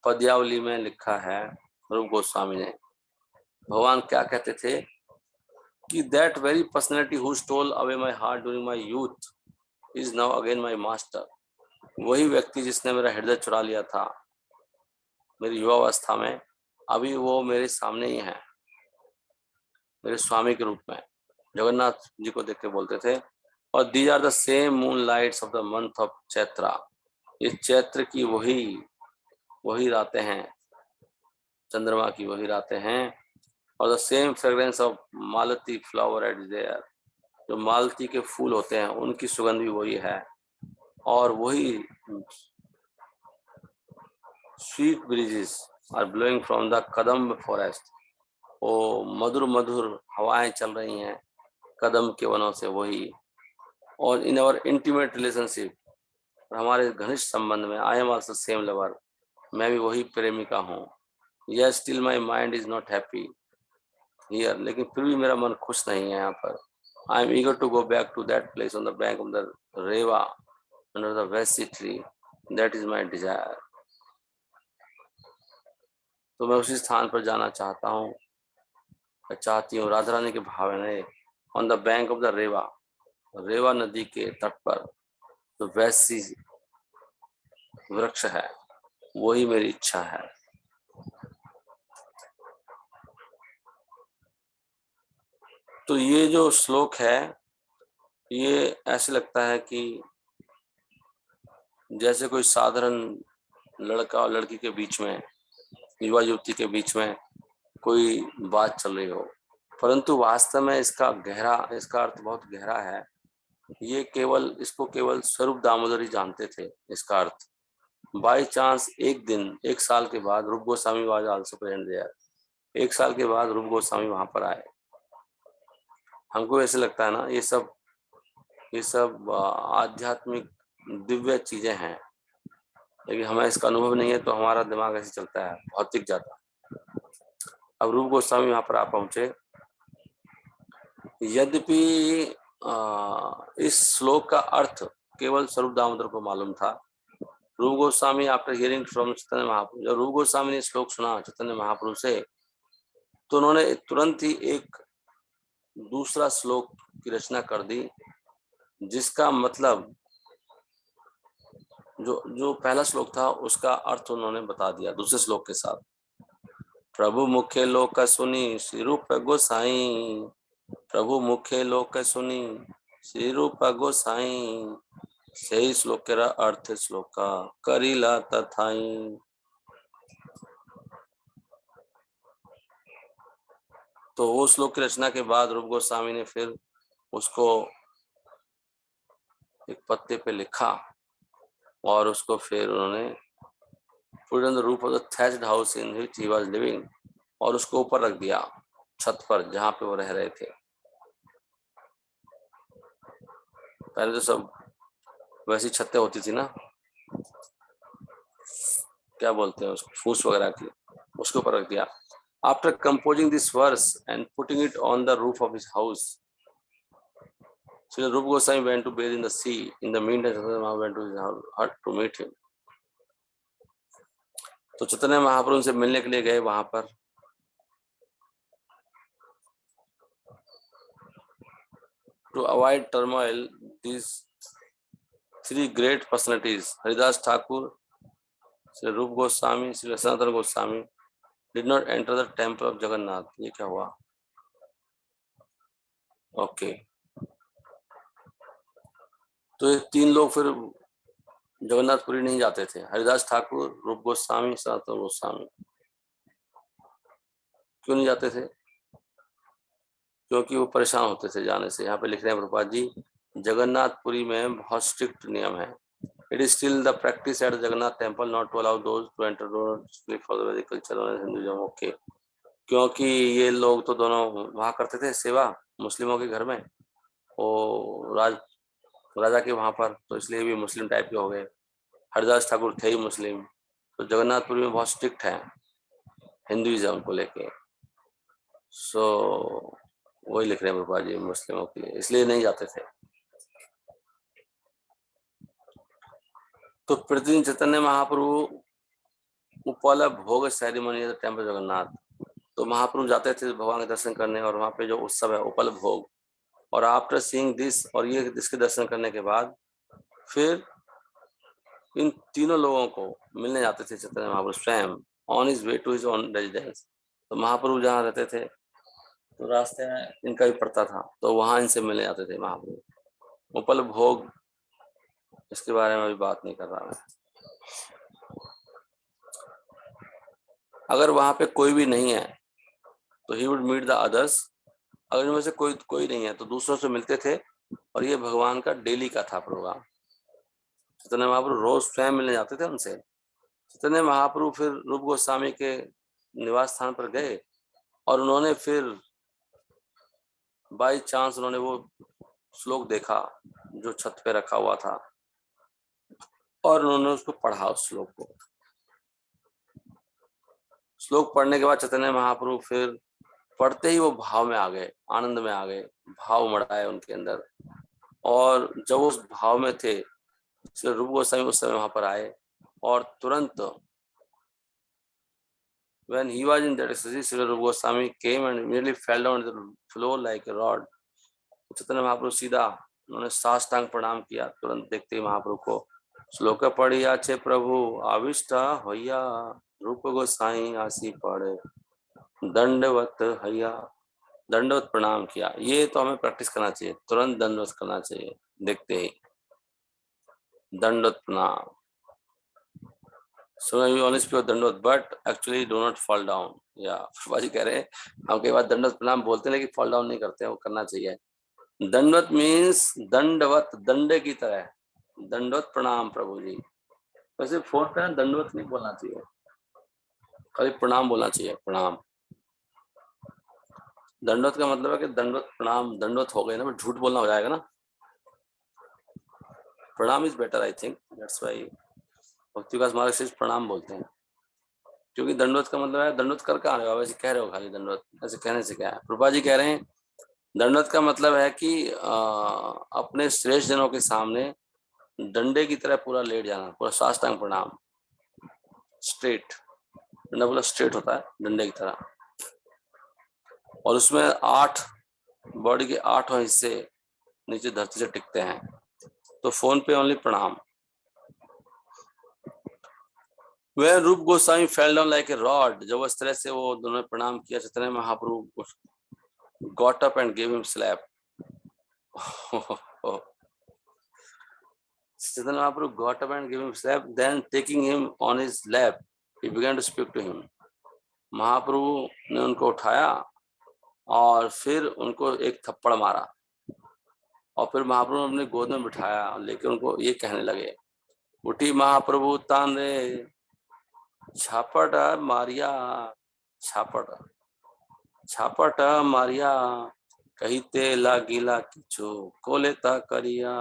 पद्यावली में लिखा है रूप गोस्वामी ने। भगवान क्या कहते थे कि that very personality who stole away my heart during my youth is now again my master. वही व्यक्ति जिसने मेरा हृदय चुरा लिया था मेरी युवावस्था में, अभी वो मेरे सामने ही है, मेरे स्वामी के रूप में। जगन्नाथ जी को देख के बोलते थे। और these are the same moon lights of the month of Chaitra, ये चैत्र की वही रातें हैं, चंद्रमा की वही रातें हैं। और the same fragrance of Malati flower at there, जो मालती के फूल होते हैं उनकी सुगंध भी वही है। और वही sweet breezes are blowing from the kadamba forest, वो मधुर मधुर हवाएं चल रही हैं कदम के वनों से वही। और इन आवर इंटीमेट रिलेशनशिप, हमारे घनिष्ठ संबंध में, I am also same lover, मैं भी वही प्रेमिका हूँ। Yes still my mind is not happy here, लेकिन फिर भी मेरा मन खुश नहीं है यहाँ पर। I am eager to go back to that place on the bank of the Reva under the vetasi tree, that is my desire. तो मैं उसी स्थान पर जाना चाहता हूँ, चाहती हूँ, राधा रानी के भाव में, on the bank of the Reva, Reva नदी के तट पर जो वैसी वृक्ष है वही मेरी इच्छा है। तो ये जो श्लोक है ये ऐसे लगता है कि जैसे कोई साधारण लड़का और लड़की के बीच में, युवा युवती के बीच में कोई बात चल रही हो, परंतु वास्तव में इसका अर्थ बहुत गहरा है। ये इसको केवल स्वरूप दामोदर ही जानते थे इसका अर्थ। बाई चांस एक दिन, एक साल के बाद Rup Goswami was also present there, एक साल के बाद रूप गोस्वामी वहां पर आए। हमको ऐसे लगता है ना ये सब आध्यात्मिक दिव्य चीजें हैं, लेकिन हमें इसका अनुभव नहीं है तो हमारा दिमाग ऐसे चलता है, भौतिक जाता है। अब रूप गोस्वामी वहां पर आ पहुंचे। यद्यपि इस श्लोक का अर्थ केवल स्वरूप दामोदर को मालूम था। रूप Goswami after hearing from Chaitanya Mahaprabhu, जब रूप गोस्वामी ने श्लोक सुना चैतन्य महाप्रभु से, तो उन्होंने तुरंत ही एक दूसरा श्लोक की रचना कर दी, जिसका मतलब जो पहला श्लोक था उसका अर्थ उन्होंने बता दिया दूसरे श्लोक के साथ। प्रभु मुखे लोक सुनी श्री रूप गोसाई, प्रभु मुखे लोक सुनी श्री रूप गोसाई, सही श्लोक के अर्थ श्लोक का करीला तथाई। तो वो श्लोक की रचना के बाद रूप गोस्वामी ने फिर उसको एक पत्ते पे लिखा और उसको फिर उन्होंने put on the roof of the thatched house in which he was living, और उसको ऊपर रख दिया छत पर जहाँ पे वो रह रहे थे। पहले तो सब वैसी छतें होती थी ना, क्या बोलते हैं उसको, फूस वगैरह की, उसके ऊपर रख दिया। After composing this verse and putting it on the roof of his house, so Rupa Goswami went to bathe in the sea. In the meantime, Chaitanya Mahaprabhu went to his hut to meet him. तो चैतन्य महाप्रभु से मिलने के लिए गए वहां पर। To avoid turmoil, these three great personalities, Haridas Thakur, Sri Rupa Goswami, Sri Sanatana Goswami, did not enter the temple of Jagannath. ये क्या हुआ? ओके, तो ये तीन लोग फिर जगन्नाथपुरी नहीं जाते थे, हरिदास ठाकुर, रूप गोस्वामी, सनातन गोस्वामी। क्यों नहीं जाते थे? क्योंकि वो परेशान होते थे जाने से। यहाँ पे लिख रहे हैं प्रभुपाद जी, जगन्नाथपुरी में बहुत स्ट्रिक्ट नियम है। It is still the practice at Jagannath temple not to allow those to enter for the Vedic culture और हिंदुइज्म। ओके, क्योंकि ये लोग तो दोनों वहाँ करते थे सेवा मुस्लिमों के घर में, वो राजा के वहाँ पर, तो इसलिए भी मुस्लिम टाइप के हो गए। हरिदास ठाकुर थे ही मुस्लिम, तो जगन्नाथपुरी में बहुत स्ट्रिक्ट है हिंदुइज्म को लेके। सो वही लिख रहे हैं प्रभुपाद जी मुस्लिमों के लिए, इसलिए नहीं जाते थे। तो प्रतिदिन चैतन्य महाप्रभु उपल भोग सेरेमनी टेम्पल जगन्नाथ, तो महाप्रभु जाते थे भगवान के दर्शन करने, और वहाँ पे जो उत्सव है उपल भोग, और आफ्टर सीइंग दिस, और ये इसके दर्शन करने के बाद फिर इन तीनों लोगों को मिलने जाते थे चैतन्य महाप्रभु स्वयं, on his way to his own residence. तो महाप्रभु जहाँ रहते थे तो रास्ते में इनका भी पड़ता था, तो वहां इनसे मिलने जाते थे महाप्रभु। उपल भोग, इसके बारे में अभी बात नहीं कर रहा मैं। अगर वहां पे कोई भी नहीं है तो ही वुड मीट द अदर्स। अगर इनमें से कोई नहीं है तो दूसरों से मिलते थे, और ये भगवान का डेली का था प्रोग्राम। चैतन्य महाप्रभु रोज स्वयं मिलने जाते थे उनसे। चैतन्य महाप्रभु फिर रूप गोस्वामी के निवास स्थान पर गए, और उन्होंने फिर बाई चांस उन्होंने वो श्लोक देखा जो छत पे रखा हुआ था, और उन्होंने उसको पढ़ा। उस श्लोक को, श्लोक पढ़ने के बाद चैतन्य महाप्रभु फिर पढ़ते ही वो भाव में आ गए, आनंद में आ गए, भाव उमड़ाए उनके अंदर। और जब उस भाव में थे, श्री रूप गोस्वामी उस समय वहां पर आए, और तुरंत when he was in that ecstasy, Srila Rupa Goswami came and immediately fell down to the floor like a rod. Chaitanya Mahaprabhu सीधा उन्होंने साष्टांग प्रणाम किया। तुरंत देखते ही महाप्रभु को श्लोक पढ़िया छे प्रभु आविष्ट होया, रूप गोसाई आसी पड़े दंडवत हैया। दंडवत प्रणाम किया। ये तो हमें प्रैक्टिस करना चाहिए, तुरंत दंडवत करना चाहिए देखते ही, दंडवत प्रणाम। So you only speak दंडवत, but actually do not fall down. या प्रभुपाद जी कह रहे हैं हम कई बार दंडवत प्रणाम बोलते हैं लेकिन फॉल डाउन नहीं करते हैं, वो करना चाहिए। दंडवत मीन्स दंडवत, दंडे की तरह। दंडवत प्रणाम प्रभु जी। वैसे फोन पे दंडवत नहीं बोलना चाहिए, खाली प्रणाम बोलना चाहिए, प्रणाम। दंडवत का मतलब है कि दंडवत प्रणाम, दंडवत हो गए ना, झूठ बोलना हो जाएगा ना। प्रणाम is better, I think that's why भक्ति विकास मार्ग से प्रणाम बोलते हैं, क्योंकि दंडवत का मतलब है दंडवत कर का आने का। वैसे कह रहे हो खाली दंडवत, ऐसे कहने से क्या है। प्रभुपाद जी कह रहे हैं दंडवत का मतलब है कि अपने श्रेष्ठ जनों के सामने डंडे की तरह पूरा लेट जाना, पूरा साष्टांग प्रणाम, स्ट्रेट। डंडा पूरा स्ट्रेट होता है डंडे की तरह, और उसमें 8 बॉडी के 8 हिस्से नीचे धरती से टिकते हैं। तो फोन पे ओनली प्रणाम। वह रूप Goswami fell down like a rod, जब उस तरह से वो दोनों प्रणाम किया, Chaitanya Mahaprabhu got up and gave him slap. Chaitanya Mahaprabhu got up and gave him slap. Then taking him on his lap, he began to speak to him. महाप्रभु ने उनको उठाया और फिर उनको एक थप्पड़ मारा, और फिर महाप्रभु ने अपने गोद में बिठाया और लेकर उनको ये कहने लगे, उठी महाप्रभु तान रे छापट मारिया, छापट छापट मारिया कहते लागिला किचो कोलेता करिया।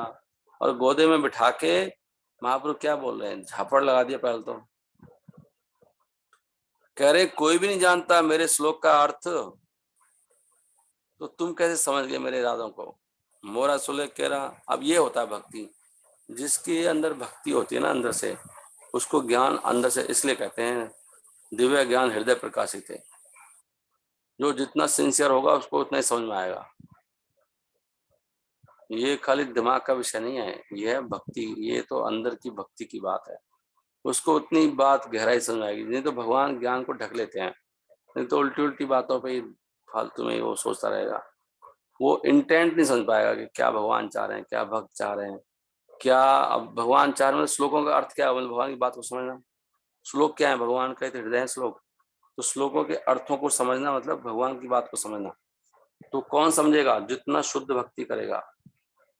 और गोदे में बिठा के महाप्रभु क्या बोल रहे हैं, झापड़ लगा दिया। पहले तो कह रहे कोई भी नहीं जानता मेरे श्लोक का अर्थ, तो तुम कैसे समझ गए मेरे इरादों को। मोरा सुले कह रहा। अब ये होता है भक्ति, जिसके अंदर भक्ति होती है ना अंदर से, उसको ज्ञान अंदर से, इसलिए कहते हैं दिव्य ज्ञान हृदय प्रकाशित है। जो जितना सिंसियर होगा उसको उतना ही समझ में आएगा। ये खाली दिमाग का विषय नहीं है, ये है भक्ति, ये तो अंदर की भक्ति की बात है। उसको उतनी बात गहराई समझ आएगी। नहीं तो भगवान ज्ञान को ढक लेते हैं, नहीं तो उल्टी उल्टी बातों पे ही फालतू में वो सोचता रहेगा। वो इंटेंट नहीं समझ पाएगा कि क्या भगवान चाह रहे हैं, क्या भक्त चाह रहे हैं, क्या अब भगवान चाह रहे हैं। श्लोकों का अर्थ क्या है, भगवान की बात को समझना। श्लोक क्या है, भगवान का हृदय श्लोक, तो श्लोकों के अर्थों को समझना मतलब भगवान की बात को समझना। तो कौन समझेगा, जितना शुद्ध भक्ति करेगा,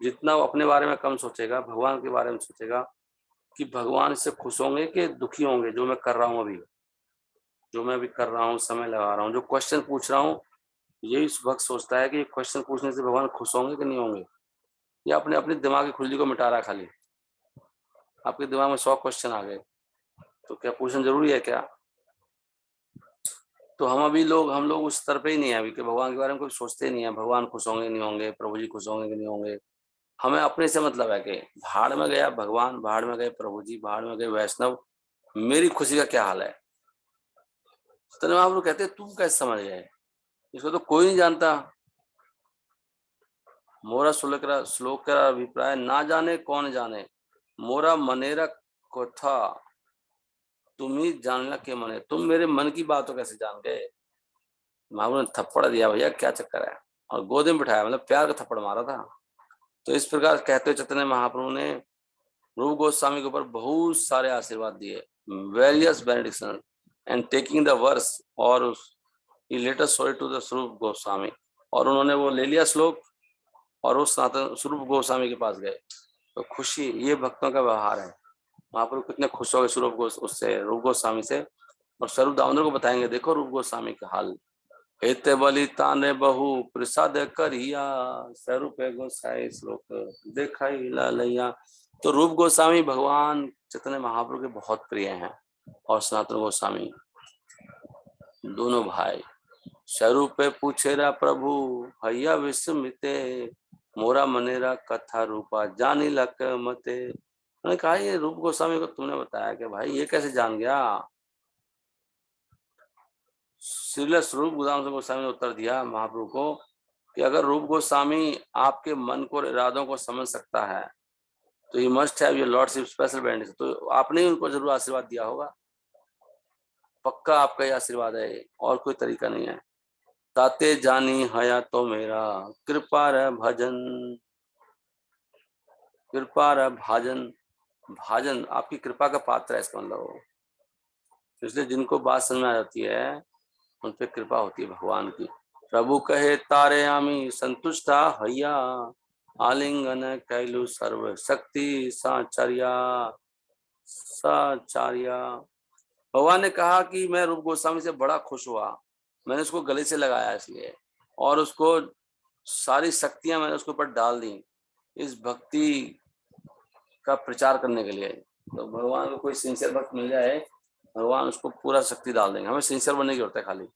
जितना वो अपने बारे में कम सोचेगा, भगवान के बारे में सोचेगा कि भगवान इससे खुश होंगे कि दुखी होंगे। जो मैं कर रहा हूँ अभी, जो मैं अभी कर रहा हूँ, समय लगा रहा हूँ, जो क्वेश्चन पूछ रहा हूँ, यही भक्त सोचता है कि क्वेश्चन पूछने से भगवान खुश होंगे कि नहीं होंगे, या अपने अपने दिमाग की खुजली को मिटा रहा है। खाली आपके दिमाग में 100 क्वेश्चन आ गए, तो क्या पूछना जरूरी है क्या। तो हम लोग उस स्तर पे ही नहीं है अभी कि भगवान के बारे में कोई सोचते ही नहीं है, भगवान खुश होंगे नहीं होंगे, प्रभु जी खुश होंगे कि नहीं होंगे। हमें अपने से मतलब है कि भाड़ में गया भगवान, भाड़ में गए प्रभु जी, भाड़ में गए वैष्णव, मेरी खुशी का क्या हाल है। तो महाप्रभु कहते तुम कैसे समझ गए, इसको तो कोई नहीं जानता। मोरा श्लोक का अभिप्राय ना जाने कौन जाने, मोरा मनेरा कथा तुम ही जानना के मने, तुम मेरे मन की बात तो कैसे जान गए। महाप्रभु ने थप्पड़ दिया, भैया क्या चक्कर है, और गोद में बिठाया, मतलब प्यार का थप्पड़ मारा था। तो इस प्रकार कहते हुए चैतन्य महाप्रभु ने रूप गोस्वामी के ऊपर बहुत सारे आशीर्वाद दिए, various benediction. and taking the verse, और he later showed it to the Swarup Goswami, और उन्होंने वो ले लिया श्लोक और उस सनातन स्वरूप गोस्वामी के पास गए। तो खुशी, ये भक्तों का व्यवहार है। महाप्रभु कितने खुश हो गए उससे, रूप गोस्वामी से, और स्वरूप दामोदर को बताएंगे, देखो रूप गोस्वामी का हाल। हेते बलि ताने बहु प्रसाद करिया, स्वरूप गोसाई श्लोक देखाई लालैया। तो रूप गोस्वामी भगवान चैतन्य महाप्रभु के बहुत प्रिय हैं, और सनातन गोस्वामी, दोनों भाई। स्वरूप पूछेरा प्रभु हैया विस्मिते, मोरा मनेरा कथा रूपा जानी लक मते। उन्होंने कहा ये रूप गोस्वामी को तुमने बताया कि भाई ये कैसे जान गया? श्रील स्वरूप गोस्वामी ने उत्तर दिया महाप्रभु को कि अगर रूप गोस्वामी आपके मन को, इरादों को समझ सकता है तो he must have your lordship special benefit, तो आपने उनको जरूर आशीर्वाद दिया होगा, पक्का आपका ये आशीर्वाद है, और कोई तरीका नहीं है। ताते जानी हया तो मेरा कृपा रे भजन, कृपा रे भाजन, भाजन आपकी कृपा का पात्र है, इसका मतलब। इसलिए जिनको बात समझ में आ जाती है उन पे कृपा होती है भगवान की। प्रभु कहे तारे आमी संतुष्टा हैया, आलिंगन कैलु सर्व शक्ति साचार्या साचार्या। भगवान ने कहा कि मैं रूप गोस्वामी से बड़ा खुश हुआ, मैंने उसको गले से लगाया इसलिए, और उसको सारी शक्तियां मैंने उसके ऊपर डाल दी इस भक्ति का प्रचार करने के लिए। तो भगवान को कोई सिंसियर भक्त मिल जाए, भगवान उसको पूरा शक्ति डाल देंगे। हमें सिंसियर बनने की जरूरत है, खाली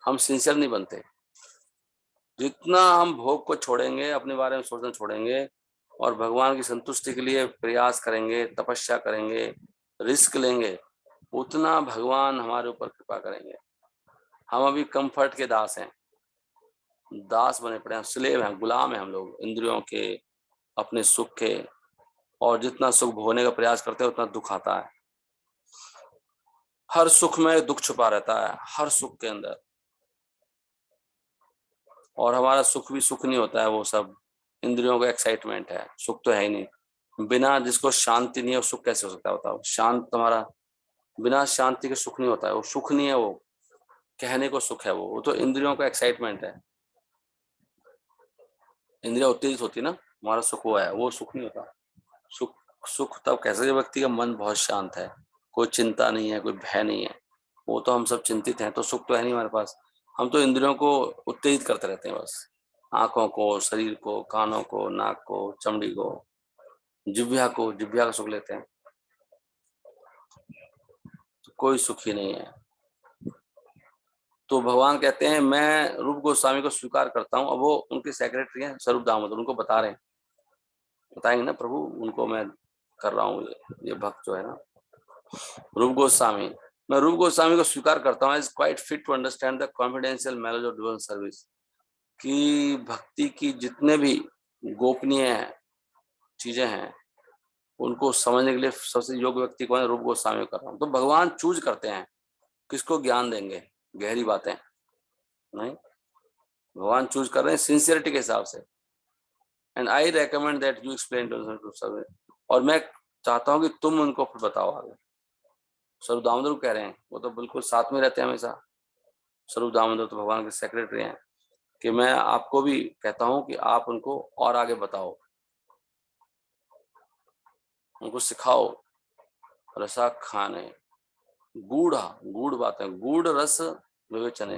हम सिंसियर नहीं बनते। जितना हम भोग को छोड़ेंगे, अपने बारे में सोचना छोड़ेंगे और भगवान की संतुष्टि के लिए प्रयास करेंगे, तपस्या करेंगे, रिस्क लेंगे, उतना भगवान हमारे ऊपर कृपा करेंगे। हम अभी कंफर्ट के दास हैं, दास बने पड़े हैं, स्लेव हैं, गुलाम हैं हम लोग इंद्रियों के, अपने सुख के, और जितना सुख भोगने का प्रयास करते हैं उतना दुख आता है। हर सुख में दुख छुपा रहता है, हर सुख के अंदर, और हमारा सुख भी सुख नहीं होता है, वो सब इंद्रियों का एक्साइटमेंट है, सुख तो है ही नहीं। बिना जिसको शांति नहीं है वो सुख कैसे हो सकता है बताओ? शांत तुम्हारा, बिना शांति के सुख नहीं होता है, वो सुख नहीं है, वो कहने को सुख है, वो तो इंद्रियों का एक्साइटमेंट है। इंद्रिया उत्तेजित होती ना, हमारा सुख वो है, वो सुख नहीं होता। सुख सुख तब कैसे व्यक्ति का मन बहुत शांत है, कोई चिंता नहीं है, कोई भय नहीं है। वो तो हम सब चिंतित हैं, तो सुख तो है नहीं हमारे पास। हम तो इंद्रियों को उत्तेजित करते रहते हैं बस, आंखों को, शरीर को, कानों को, नाक को, चमड़ी को, जिह्वा का सुख लेते हैं, तो कोई सुख ही नहीं है। तो भगवान कहते हैं मैं रूप गोस्वामी को स्वीकार करता हूँ। अब वो उनके सेक्रेटरी हैं स्वरूप दामोदर, उनको बता रहे हैं, बताएंगे ना प्रभु, उनको मैं कर रहा हूँ, ये भक्त जो है ना रूप गोस्वामी, मैं रूप गोस्वामी को स्वीकार करता हूँ as quite fit to understand the confidential manage of devotional service, कि भक्ति की जितने भी गोपनीय चीजें हैं उनको समझने के लिए सबसे योग्य व्यक्ति कौन है? रूप गोस्वामी कर रहा हूँ। तो भगवान चूज करते हैं किसको ज्ञान देंगे, गहरी बातें नहीं, भगवान चूज कर रहे हैं सिंसियरिटी के हिसाब से। And I recommend that you explain to service, और मैं चाहता हूँ कि तुम उनको फिर बताओ आगे। स्वरूप दामोदर कह रहे हैं, वो तो बिल्कुल साथ में रहते हैं हमेशा, स्वरूप दामोदर तो भगवान के सेक्रेटरी हैं, कि मैं आपको भी कहता हूं कि आप उनको और आगे बताओ, उनको सिखाओ। रसा खाने, गूढ़ बातें, गूढ़ रस विवेचने,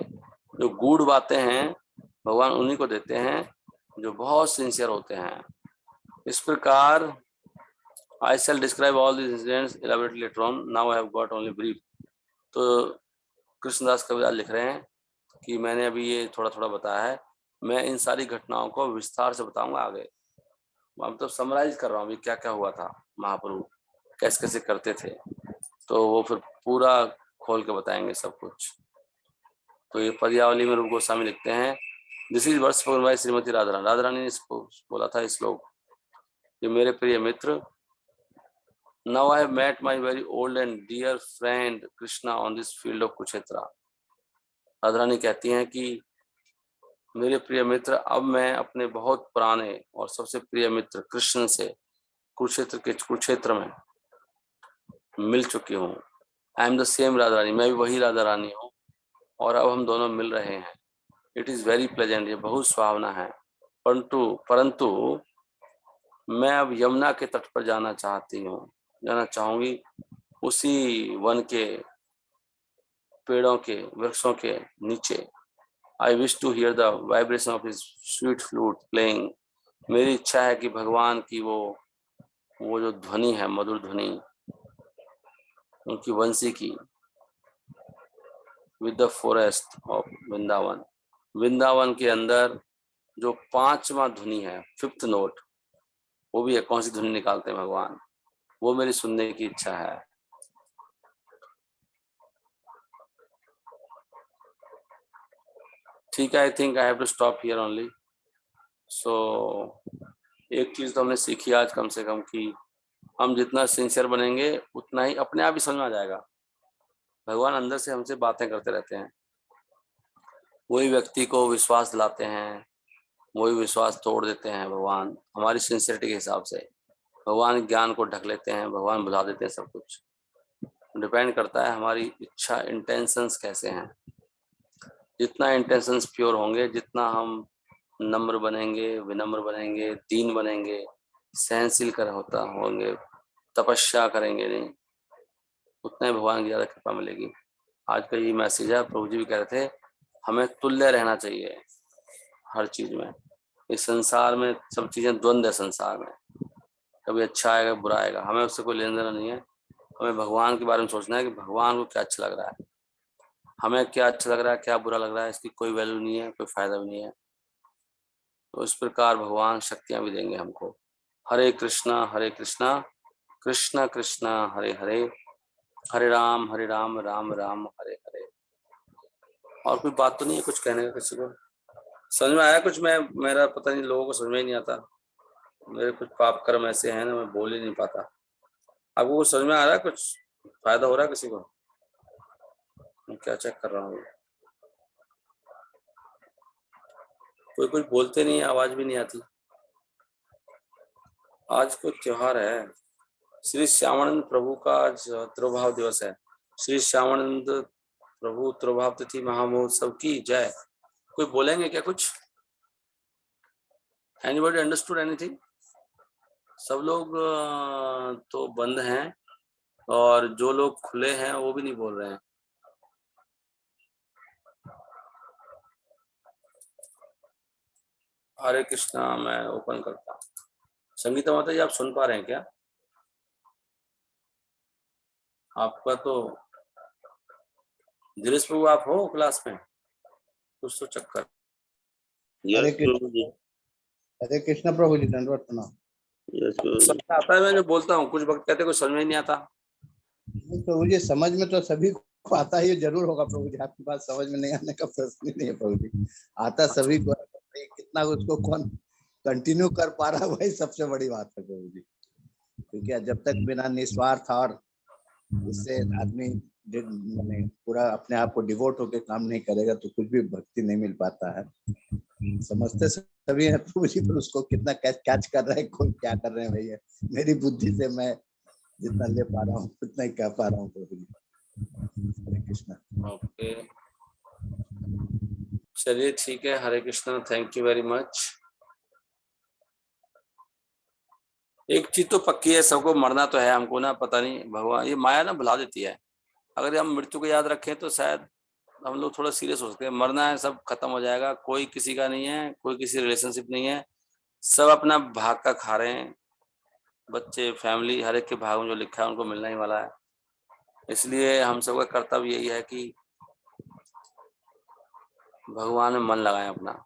जो गूढ़ बातें हैं भगवान उन्हीं को देते हैं जो बहुत सिंसियर होते हैं। इस प्रकार I shall describe all these incidents elaborately later on. Now I have got only brief. तो कृष्णदास कविराज लिख रहे हैं कि मैंने अभी ये थोड़ा थोड़ा बताया है, मैं इन सारी घटनाओं को विस्तार से बताऊंगा आगे। अब तो समराइज कर रहा हूँ अभी क्या क्या हुआ था, महाप्रभु कैसे कैसे करते थे, तो वो फिर पूरा खोल के बताएंगे सब कुछ। तो ये पद्यावली में रूप गोस्वामी लिखते हैं, this is verse for by Shrimati Radha Rani. Radha Rani ने बोला था इस श्लोक, कि मेरे प्रिय मित्र, now I have met my very old and dear friend Krishna on this field of Kurukshetra. Radha Rani कहती हैं कि मेरे प्रिय मित्र, अब मैं अपने बहुत पुराने और सबसे प्रिय मित्र कृष्ण से कुरुक्षेत्र में मिल चुकी हूँ। I am the same Radha Rani, मैं भी वही राधा रानी हूँ और अब हम दोनों मिल रहे हैं। इट इज़ वेरी प्लेजेंट, ये बहुत सुहावना है। परंतु परंतु मैं अब यमुना के तट पर जाना चाहूंगी, उसी वन के पेड़ों के वृक्षों के नीचे। I wish to hear the vibration of his sweet flute playing. मेरी इच्छा है कि भगवान की वो जो ध्वनि है, मधुर ध्वनि उनकी वंशी की, with the forest of Vrindavan. Vrindavan के अंदर जो 5वां ध्वनि है, 5th नोट, वो भी है, कौन सी ध्वनि निकालते हैं भगवान, वो मेरी सुनने की इच्छा है। ठीक है, I think I have to stop here only. So एक चीज तो हमने सीखी आज कम से कम कि हम जितना सिंसियर बनेंगे उतना ही अपने आप ही समझ में आ जाएगा। भगवान अंदर से हमसे बातें करते रहते हैं, वही व्यक्ति को विश्वास दिलाते हैं, वही विश्वास तोड़ देते हैं भगवान हमारी सिंसियरिटी के हिसाब से। भगवान ज्ञान को ढक लेते हैं, भगवान बुझा देते हैं, सब कुछ डिपेंड करता है हमारी इच्छा, इंटेंशंस कैसे हैं। जितना इंटेंशंस प्योर होंगे, जितना हम नम्र बनेंगे, विनम्र बनेंगे, दीन बनेंगे, सहनशील होंगे, तपस्या करेंगे नहीं, उतना ही भगवान की ज़्यादा कृपा मिलेगी। आज का ये मैसेज है। प्रभु जी भी कह रहे थे हमें तुल्य रहना चाहिए हर चीज में। इस संसार में सब चीजें द्वंद्व है, संसार में कभी अच्छा आएगा बुरा आएगा, हमें उससे कोई लेना देना नहीं है। हमें भगवान के बारे में सोचना है कि भगवान को क्या अच्छा लग रहा है, हमें क्या अच्छा लग रहा है, क्या बुरा लग रहा है, इसकी कोई वैल्यू नहीं है, कोई फायदा भी नहीं है। तो इस प्रकार भगवान शक्तियां भी देंगे हमको। हरे कृष्णा कृष्णा कृष्णा हरे हरे, हरे राम राम राम हरे हरे। और कोई बात तो नहीं है कुछ कहने का किसी को? समझ में आया कुछ? मेरा पता नहीं, लोगों को समझ में ही नहीं आता। मेरे कुछ पाप कर्म ऐसे हैं ना, मैं बोल ही नहीं पाता। आपको कुछ समझ में आ रहा है? कुछ फायदा हो रहा है किसी को? मैं क्या चेक कर रहा हूँ, कोई कुछ बोलते नहीं है, आवाज भी नहीं आती। आज कोई त्योहार है, श्री श्यामानंद प्रभु का आज तिरुभाव दिवस है। श्री श्यामानंद प्रभु तिरुभाव तिथि महामहोत्सव की जय। कोई बोलेंगे क्या कुछ? Anybody understood anything? सब लोग तो बंद हैं और जो लोग खुले हैं वो भी नहीं बोल रहे हैं। हरे कृष्णा, मैं ओपन करता हूँ। संगीता माता जी, आप सुन पा रहे हैं क्या? आपका तो दिनेश प्रभु, आप हो क्लास में? कुछ तो चक्कर। यस प्रभु जी। हरे कृष्ण प्रभु जी, दंडवत प्रणाम। यस प्रभु जी। समझ आता है, मैं जो बोलता हूँ, कुछ वक्त कहते कुछ समझ में नहीं आता। प्रभु जी समझ में तो सभी को आता ही जरूर होगा प्रभु जी, आपकी बात समझ में नहीं आने का प्रश्न ही नहीं है प्रभु जी, आता सभी को। कितना उसको कौन कंटिन्यू कर पा रहा है वही सबसे बड़ी बात है प्रभु जी। क्योंकि जब तक बिना निस्वार्थ और इससे आदमी मैंने पूरा अपने आप को डिवोट होकर काम नहीं करेगा तो कुछ भी भक्ति नहीं मिल पाता है। समझते सभी है प्रभु जी, पर उसको कितना कैच कर रहे हैं, कौन क्या कर रहे हैं भैया। मेरी बुद्धि से मैं जितना ले पा रहा हूँ उतना ही कह पा रहा हूँ प्रभु जी। हरे कृष्णा। ओके, चलिए ठीक है। Hare Krishna, thank you very much. एक चीज तो पक्की है, सबको मरना तो है, हमको ना पता नहीं, भगवान ये माया ना भुला देती है। अगर हम मृत्यु को याद रखें तो शायद हम लोग थोड़ा सीरियस हो सकते हैं। मरना है, सब खत्म हो जाएगा, कोई किसी का नहीं है, कोई किसी रिलेशनशिप नहीं है, सब अपना भाग का खा रहे हैं। बच्चे, फैमिली, हर एक के भाग में जो लिखा है उनको मिलना ही वाला है। इसलिए हम सबका कर्तव्य यही है कि भगवान में मन लगाएं अपना,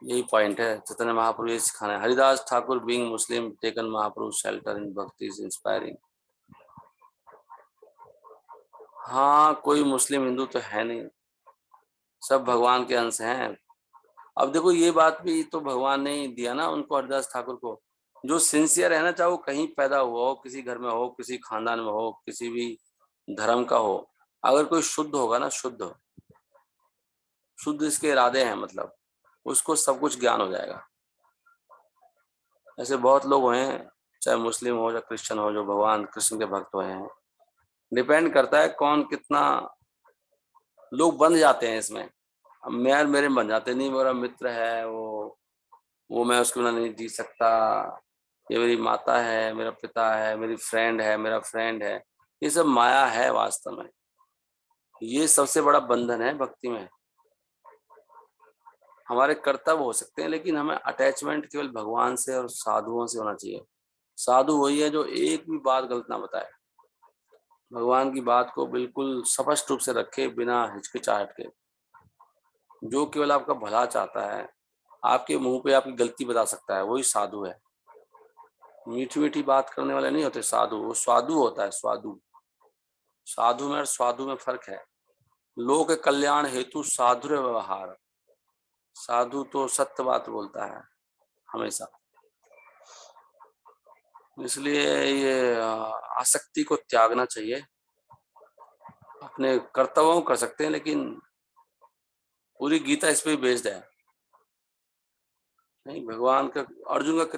यही पॉइंट है। चैतन्य महाप्रभु ये सिखाना है। Haridas Thakur being Muslim taken Mahaprabhu shelter in भक्ति इज इंस्पायरिंग। हाँ, कोई मुस्लिम हिंदू तो है नहीं, सब भगवान के अंश हैं। अब देखो, ये बात भी तो भगवान ने ही दिया ना उनको, हरिदास ठाकुर को। जो सिंसियर है ना, चाहे वो कहीं पैदा हुआ हो, किसी घर में हो, किसी खानदान में हो, किसी भी धर्म का हो, अगर कोई शुद्ध होगा ना, शुद्ध इसके इरादे हैं, मतलब उसको सब कुछ ज्ञान हो जाएगा। ऐसे बहुत लोग हैं, चाहे मुस्लिम हो या क्रिश्चियन हो, जो भगवान कृष्ण के भक्त हुए हैं, डिपेंड करता है कौन कितना, लोग बंध जाते हैं इसमें। अब मैं और मेरे बन जाते नहीं, मेरा मित्र है वो मैं उसके बिना नहीं जी सकता, ये मेरी माता है, मेरा पिता है, मेरी फ्रेंड है, मेरा फ्रेंड है, ये सब माया है वास्तव में। ये सबसे बड़ा बंधन है भक्ति में। हमारे कर्तव्य हो सकते हैं लेकिन हमें अटैचमेंट केवल भगवान से और साधुओं से होना चाहिए। साधु वही है जो एक भी बात गलत ना बताए, भगवान की बात को बिल्कुल स्पष्ट रूप से रखे बिना हिचकिचाहट के, जो केवल आपका भला चाहता है, आपके मुंह पे आपकी गलती बता सकता है, वही साधु है। मीठी मीठी बात करने वाले नहीं होते साधु, वो स्वादु होता है। स्वादु, साधु में और स्वादु में फर्क है। लोक के कल्याण हेतु साधुर व्यवहार, साधु तो सत्य बात बोलता है हमेशा। इसलिए ये आसक्ति को त्यागना चाहिए। अपने कर्तव्यों को कर सकते हैं लेकिन पूरी गीता इस पे बेस्ड है। नहीं, भगवान का, अर्जुन का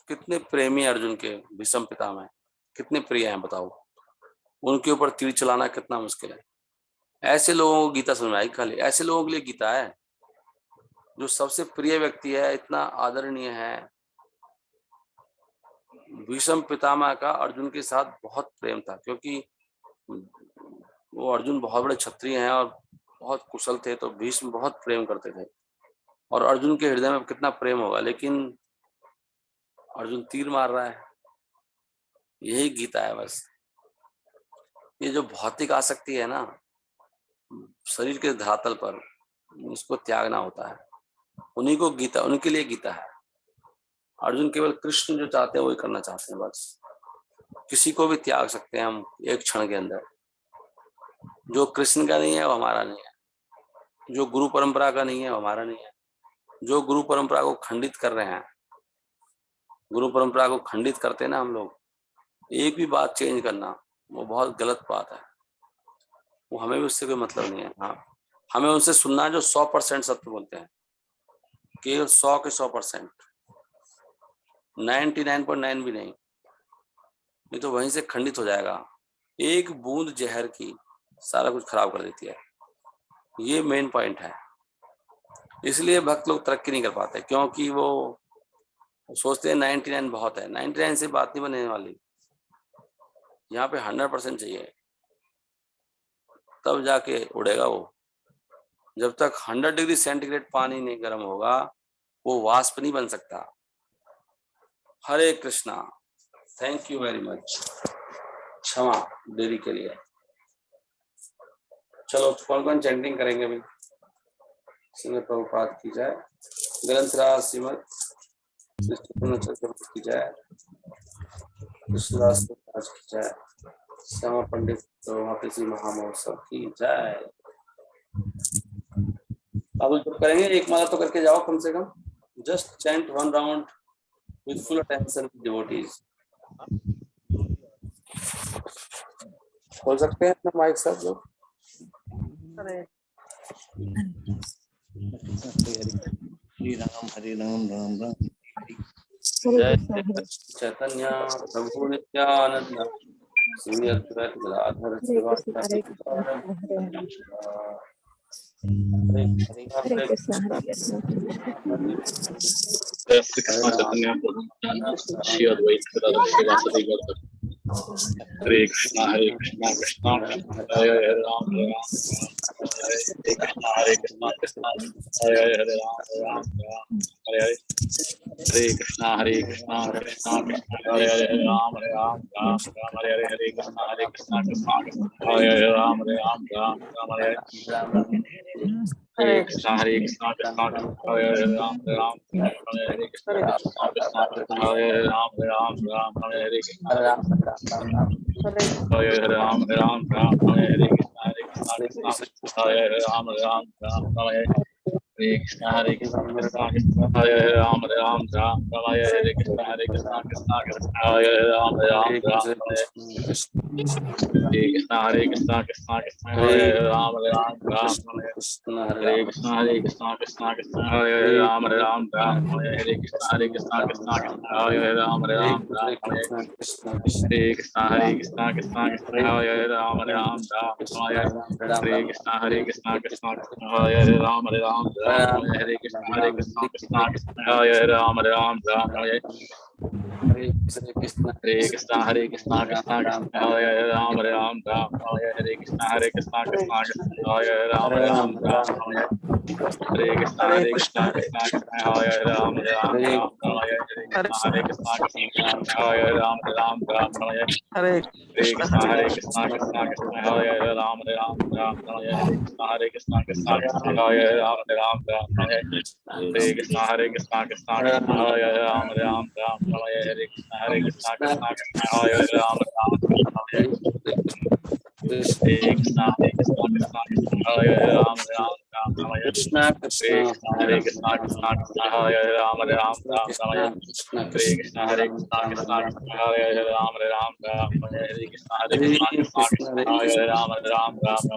कितने प्रेमी अर्जुन के भीष्म पितामह कितने प्रिय हैं बताओ, उनके ऊपर तीर चलाना कितना मुश्किल है। ऐसे लोगों को गीता समझ आई, खाली ऐसे लोगों के लिए गीता है। जो सबसे प्रिय व्यक्ति है, इतना आदरणीय है, भीष्म पितामह का अर्जुन के साथ बहुत प्रेम था, क्योंकि वो अर्जुन बहुत बड़े क्षत्रिय हैं और बहुत कुशल थे, तो भीष्म बहुत प्रेम करते थे। और अर्जुन के हृदय में कितना प्रेम होगा, लेकिन अर्जुन तीर मार रहा है। यही गीता है बस। ये जो भौतिक आसक्ति है ना शरीर के धरातल पर, इसको त्यागना होता है। उन्हीं को गीता, उनके लिए गीता है। अर्जुन केवल कृष्ण जो चाहते हैं वही करना चाहते हैं बस। किसी को भी त्याग सकते हैं हम एक क्षण के अंदर। जो कृष्ण का नहीं है वो हमारा नहीं है, जो गुरु परंपरा का नहीं है वो हमारा नहीं है। जो गुरु परंपरा को खंडित कर रहे हैं, गुरु परंपरा को खंडित करते हैं ना हम लोग, एक भी बात चेंज करना वो बहुत गलत बात है। वो हमें भी उससे कोई मतलब नहीं है। हाँ, हमें उनसे सुनना है जो 100% सत्य बोलते हैं, केवल 100 के 100%, 99.9 भी नहीं तो वहीं से खंडित हो जाएगा। एक बूंद जहर की सारा कुछ खराब कर देती है। ये मेन पॉइंट है। इसलिए भक्त लोग तरक्की नहीं कर पाते, क्योंकि वो सोचते हैं 99 बहुत है। 99 से बात नहीं बनने वाली। यहाँ पे 100% चाहिए, तब जाके उड़ेगा वो। जब तक 100 डिग्री सेंटीग्रेड पानी नहीं गर्म होगा, वो वाष्प नहीं बन सकता। Hare Krishna. Thank you very much, क्षमा देरी के लिए। चलो कौन कौन चैंटिंग करेंगे अभी? श्रीमद् प्रभुपाद की जय, ग्रंथराज श्रीमद् की जय, कृष्णदास की जय, श्यामा पंडित प्रभाती महामहोत्सव की जय। अब जब करेंगे एक माला तो करके जाओ कम से कम। Just chant 1 round with full attention with devotees. खोल सकते हैं अपना माइक सब लोग? हरे राम राम राम। जय चैतन्य प्रभु नित्यानंद श्री अद्वैत गदाधर श्रीवासादि हरे कृष्ण चैतन्य श्री अद्वैत गदाधर श्रीवासादि गौर। हरे कृष्णा कृष्णा हरे हरे राम हरे कृष्णा कृष्णा हरे हरे राम हरे हरे। हरे कृष्णा कृष्णा हरे हरे राम हरे हरे। हरे कृष्णा कृष्णा हरे हरे राम हरे हरे। हरे कृष्णा कृष्णा हरे हरे राम हरे Krishna Krishna Hare Hare Ram Hare Hare. Hare Hare Ram Hare Hare Krishna Krishna Hare Hare Ram Hare Hare Krishna Hare Hare Ram Hare Hare Krishna Krishna Hare Hare Ram Krishna Hare Krishna Krishna Krishna Hare Ram Ram Ram Hare Krishna Hare Krishna Krishna Krishna Hare Ram Ram Ram Hare Krishna Hare Krishna Krishna Krishna Hare Ram Ram Ram Hare Krishna Hare Krishna Krishna Krishna Hare Ram Ram Ram Hare Krishna Hare Krishna Krishna Krishna Hare Ram Ram Ram Hare Krishna Hare Krishna Krishna Krishna Hare Ram Ram Ram Hare Hare Krishna Hare Krishna Krishna Krishna Hare Ram Ram Ram Hare Krishna Hare Krishna Krishna Krishna Hare Ram Ram Ram Hare Krishna Hare Krishna Krishna Krishna Hare Ram Ram Ram Hare Krishna Hare Krishna Krishna Krishna Hare Ram Ram Ram Hare Krishna Hare Krishna Krishna Krishna Hare Ram Ram Ram Hare Krishna Hare Krishna Krishna Krishna Hare Ram Ram Ram Hare Krishna Hare Krishna Krishna Krishna Hare Ram Ram Ram Hare Krishna Hare Krishna Krishna Krishna Hare Ram Ram Ram Hare Krishna Hare Krishna Krishna Krishna Hare Ram Ram Ram Hare Krishna Krishna Hare Krishna Krishna Krishna Hare Ram Ram Ram Hare Krishna Hare Krishna Krishna Krishna Hare Ram Ram Ram Hare Krishna Hare Krishna Krishna Krishna Hare Ram Ram Ram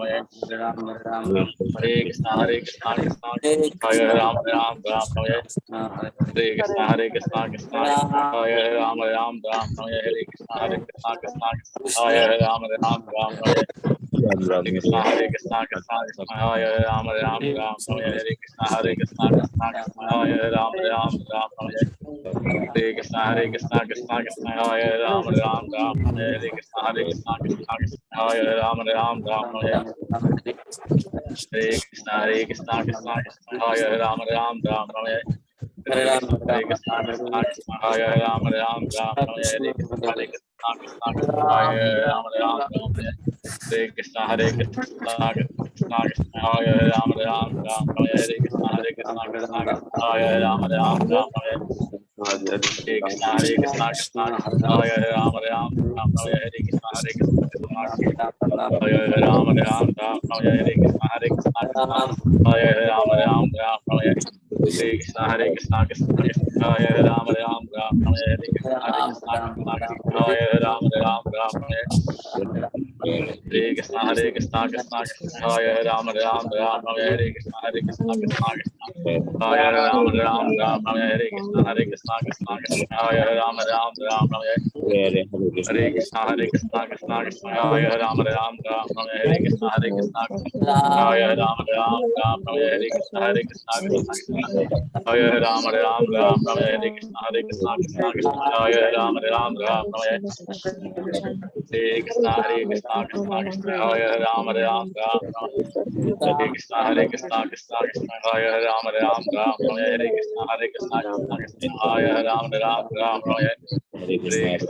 Hare Krishna Hare Krishna Krishna Krishna Hare Ram Ram Ram Hare Krishna Hare Krishna Krishna Krishna Hare Ram Ram Ram Hare Krishna Hare Krishna Krishna Krishna Hare Ram Ram Ram Hare Krishna Hare Krishna Krishna Krishna Hare Ram Ram Ram Hare Krishna Hare Krishna Krishna Krishna Hare Ram Ram Ram Hare Krishna Hare Krishna Krishna Krishna Hare Ram Ram Ram Hare Krishna Hare Krishna Krishna Krishna Hare Ram Ram Ram Hare Krishna Hare Krishna Krishna Krishna Hare Ram Ram Ram Hare Hare Krishna Krishna Krishna Hare Ram Ram Ram Hare Krishna Hare Krishna Krishna Krishna Hare Ram Ram Ram Hare Krishna Hare Krishna Krishna Krishna Hare Ram Ram Ram Hare Krishna Hare Krishna Krishna Krishna Hare Ram Ram Ram Hare Krishna Hare Krishna Krishna Krishna Hare Ram Ram Ram Hare Krishna Hare Krishna Krishna Krishna Hare Ram Ram Ram Hare Krishna Hare Krishna Krishna Hare Ram Ram Ram Hare Krishna Hare Krishna Krishna Krishna Hare Ram Ram Ram Hare Krishna Hare Krishna Krishna Krishna Hare Ram Ram Ram Hare Krishna Hare Krishna Krishna Krishna Hare Ram Ram Ram Hare Krishna Hare Krishna Krishna Krishna Hare Ram Ram Ram Hare Krishna Hare Krishna Krishna Krishna Hare Ram Ram Ram Hare Krishna Hare Krishna Krishna Krishna Hare Ram Ram Ram Hare Krishna Hare Krishna Krishna Hare Ram Ram Ram Hare Krishna Hare Krishna Krishna Hare Ram Ram Ram Hare Krishna Hare Krishna Krishna Krishna Hare Ram Ram Ram Hare Krishna Hare Krishna Krishna Krishna Hare Ram Ram Ram Hare Krishna Hare Krishna Krishna Krishna Hare Ram Ram Ram Hare Krishna Hare Krishna Krishna Krishna Hare Ram Ram Ram Hare Krishna Hare Krishna Krishna Krishna Hare Ram Ram Ram Hare Krishna Hare Krishna Krishna Krishna Hare Ram Ram Ram Hare Krishna Hare Krishna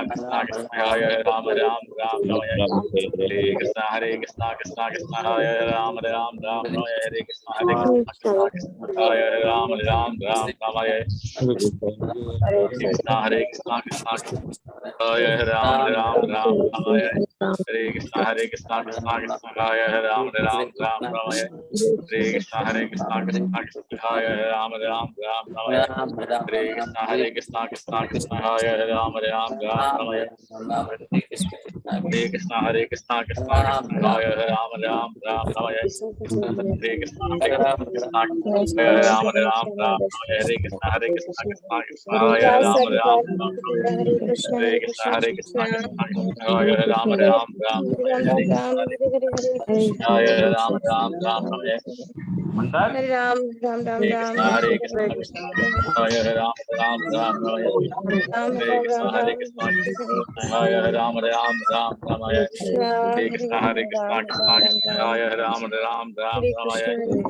Krishna Krishna Hare Ram Ram Ram Hare Krishna Hare Krishna Krishna Krishna Hare Ram Ram Ram Hare Krishna Hare Krishna Krishna Krishna Hare Ram Ram Ram Hare Krishna Hare Krishna Krishna Krishna Hare Ram Ram Ram Hare Krishna Hare Krishna Krishna Krishna Hare Ram Ram Ram Hare Krishna Hare Krishna Krishna Krishna Hare Ram Ram Ram Hare Krishna Hare Krishna Hare Ram Ram Ram Hare Krishna Hare Krishna Krishna Krishna Hare Ram Ram Ram Hare Krishna Hare Krishna Krishna Krishna Hare Ram Ram Ram Hare Krishna Hare Ram Ram Ram Hare Hare Ram Ram Ram Ram Hare Krishna Krishna Hare Ram Ram Ram Hare Krishna Hare Krishna Hare Ram Ram Ram Hare Krishna Hare Krishna Krishna Krishna Hare Ram Ram Ram Hare Krishna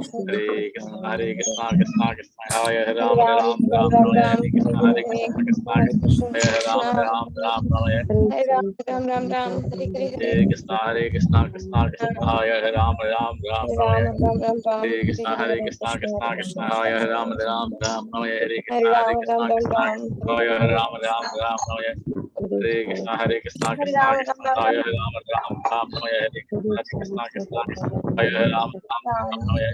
Hare Krishna Krishna Krishna Hare Ram Ram Ram Hare Krishna Hare Krishna Krishna Krishna Hare Ram Ram Ram Hare Hare Ram Ram Ram Ram Hare Krishna Hare Krishna Krishna Krishna Hare Ram Ram Ram Hare Ram Ram Ram Krishna Hare Krishna Krishna Krishna Hare Ram Ram Ram Hare Krishna Hare Hare Ram Krishna Ram Krishna Ram Krishna Hare Ram Ram Ram Hare Krishna Hare Krishna Krishna Krishna Hare Ram Ram Ram Hare Krishna Hare Krishna Krishna Krishna Hare Ram Ram Ram Hare